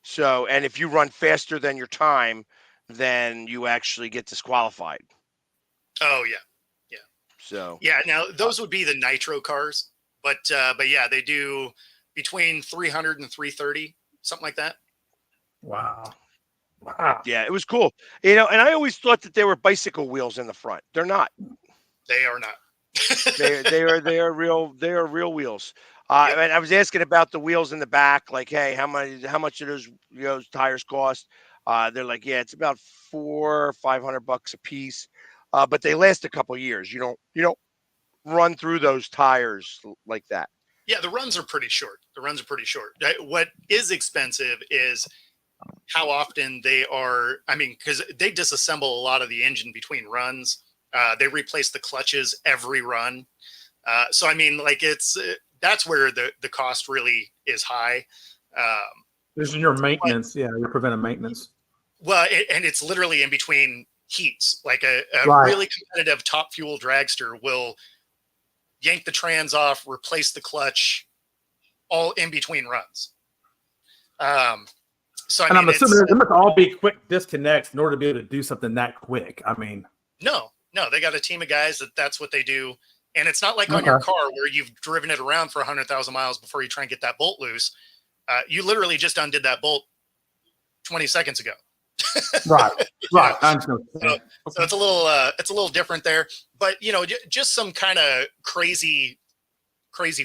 so, and if you run faster than your time, then you actually get disqualified. Oh yeah. So now those would be the nitro cars, but yeah, they do between 300 and 330, something like that. Wow. Yeah, it was cool. And I always thought that they were bicycle wheels in the front. They're not. They are not. they are real wheels. And I was asking about the wheels in the back, like, hey, how much do those tires cost? They're like, yeah, it's about $400 or $500 a piece, but they last a couple years. You don't run through those tires like that. Yeah, the runs are pretty short. What is expensive is how often they are. I mean, because they disassemble a lot of the engine between runs. They replace the clutches every run. So I mean, like that's where the cost really is high. This is your maintenance, your preventive maintenance. Well, and it's literally in between heats. Like a really competitive top fuel dragster will yank the trans off, replace the clutch, all in between runs. So I'm assuming there must all be quick disconnects in order to be able to do something that quick. I mean, no, they got a team of guys that's what they do. And it's not like on your car where you've driven it around for 100,000 miles before you try and get that bolt loose. You literally just undid that bolt 20 seconds ago. Right. So it's a little different there, but just some kind of crazy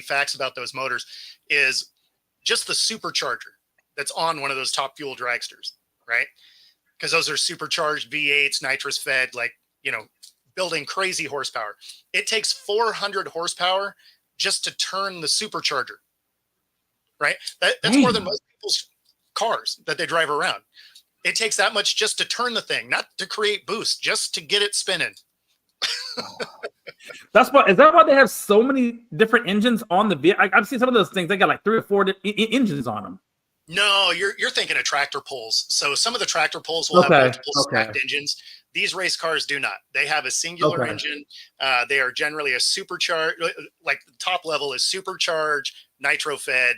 facts about those motors is just the supercharger that's on one of those top fuel dragsters, right? Because those are supercharged V8s, nitrous fed, like, building crazy horsepower. It takes 400 horsepower just to turn the supercharger, right? That's more than most people's cars that they drive around. It takes that much just to turn the thing, not to create boost, just to get it spinning. Is that why they have so many different engines on the vehicle? I've seen some of those things. They got like 3 or 4 engines on them. No, you're thinking of tractor pulls. So some of the tractor pulls will have multiple stacked engines. These race cars do not. They have a singular engine. They are generally a supercharged, like the top level is supercharged, nitro fed.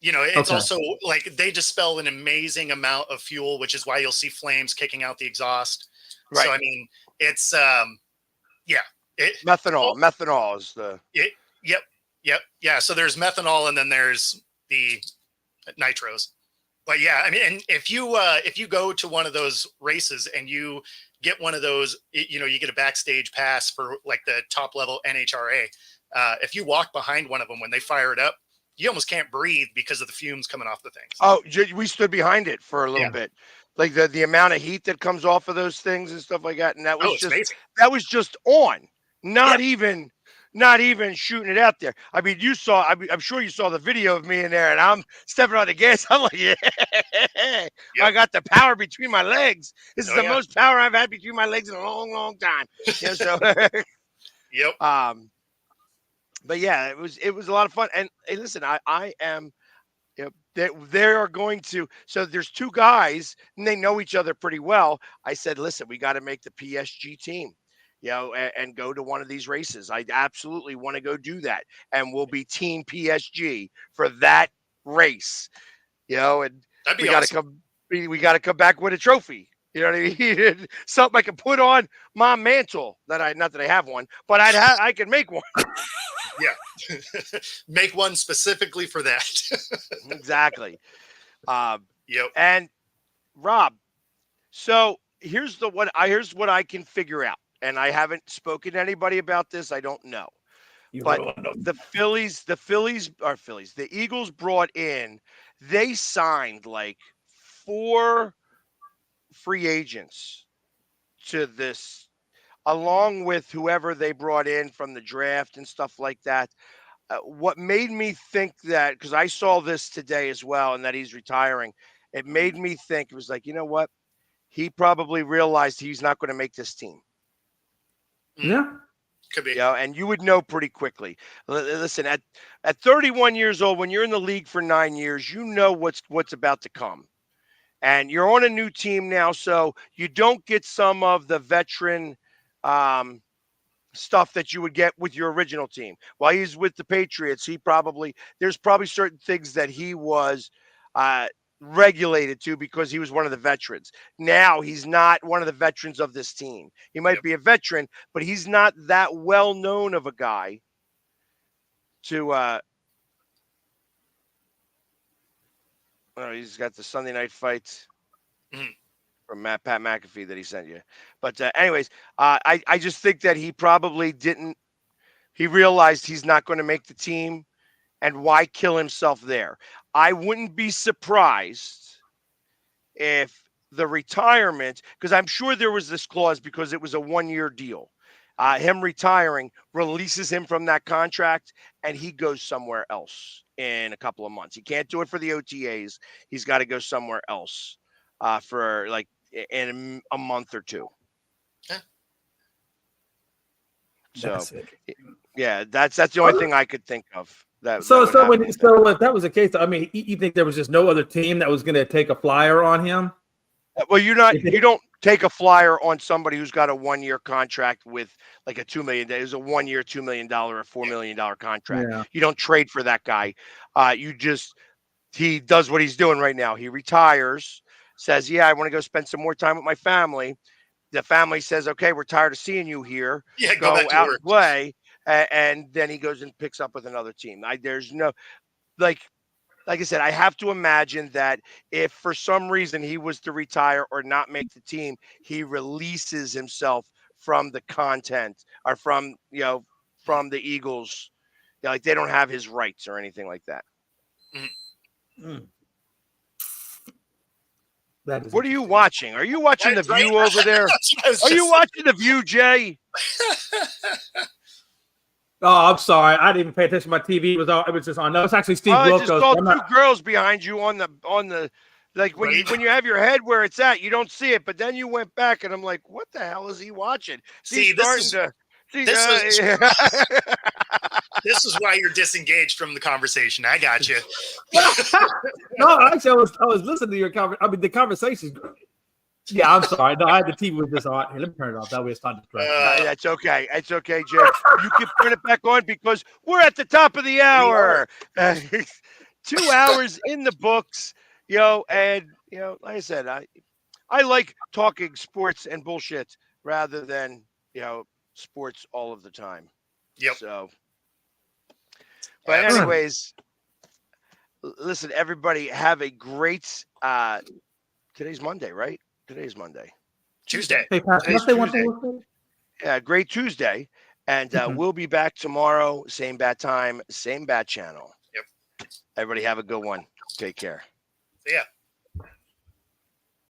It's also like they dispel an amazing amount of fuel, which is why you'll see flames kicking out the exhaust. Right. So, I mean, it's, methanol is the. Yep. Yeah. So there's methanol and then there's the nitros. But yeah, I mean, and if you go to one of those races and you get one of those, you get a backstage pass for like the top level NHRA. If you walk behind one of them when they fire it up, you almost can't breathe because of the fumes coming off the things. Oh, we stood behind it for a little bit, like the amount of heat that comes off of those things and stuff like that. And that was just on, not even shooting it out there. I mean, I'm sure you saw the video of me in there, and I'm stepping on the gas. I'm like, I got the power between my legs. This is the most power I've had between my legs in a long, long time. But yeah, it was a lot of fun. And hey, listen, I am, they are going to. So there's 2 guys, and they know each other pretty well. I said, listen, we got to make the PSG team. and go to one of these races. I absolutely want to go do that, and we'll be Team PSG for that race. And That'd be we got to awesome. come. We got to come back with a trophy. You know what I mean? Something I can put on my mantle not that I have one, but I can make one. Yeah. Make one specifically for that. Exactly. Yep. And Rob, so here's what I can figure out, and I haven't spoken to anybody about this. I don't know, but the Eagles brought in. They signed like 4 free agents to this, along with whoever they brought in from the draft and stuff like that. What made me think that, because I saw this today as well, and that he's retiring, it made me think it was like, you know what? He probably realized he's not going to make this team. Yeah. Could be. And you would know pretty quickly. Listen, at 31 years old, when you're in the league for 9 years, you know what's about to come. And you're on a new team now, so you don't get some of the veteran stuff that you would get with your original team. While he's with the Patriots, there's probably certain things that he was regulated to because he was one of the veterans. Now he's not one of the veterans of this team. He might be a veteran, but he's not that well known of a guy to he's got the Sunday night fights from Pat McAfee that he sent you. But anyways, I just think that he probably didn't. He realized he's not going to make the team, and why kill himself there? I wouldn't be surprised if the retirement, because I'm sure there was this clause because it was a 1-year deal. Him retiring releases him from that contract, and he goes somewhere else in a couple of months. He can't do it for the OTAs. He's got to go somewhere else for like in a month or 2. Yeah. So, yeah, that's the only thing I could think of. So if that was the case, I mean, you think there was just no other team that was going to take a flyer on him? Well, you don't take a flyer on somebody who's got a 1-year contract with like a $2 million. It's a 1-year, $2 million or $4 million contract. Yeah. You don't trade for that guy. He does what he's doing right now. He retires, says, "Yeah, I want to go spend some more time with my family." The family says, "Okay, we're tired of seeing you here. Yeah, go back to out work." and play." And then he goes and picks up with another team. There's no like I said, I have to imagine that if for some reason he was to retire or not make the team, he releases himself from the content or from the Eagles. Like they don't have his rights or anything like that. What are you watching? Are you watching The View over there? Are you watching The View, Jay? Oh, I'm sorry. I didn't even pay attention to my TV. It was just on. No, it's actually Steve Wilkos. I just saw 2 girls behind you on the like when you have your head where it's at, you don't see it, but then you went back and I'm like, what the hell is he watching? This is why you're disengaged from the conversation. I got you. No, actually, I was listening to your conversation. I mean, the conversation's great. Yeah, I'm sorry. No, I had the TV was just on. Here, let me turn it off. That way it's not distracting. That's okay. It's okay, Jay. You can turn it back on because we're at the top of the hour. 2 hours in the books, and like I said, I like talking sports and bullshit rather than sports all of the time. Yep. So, but anyways, listen, everybody, have a great. Today's Monday, right? Today's Monday. Tuesday. Hey, Pat, can I say one thing? Yeah, great Tuesday. And we'll be back tomorrow. Same bat time, same bat channel. Yep. Everybody have a good one. Take care. See ya.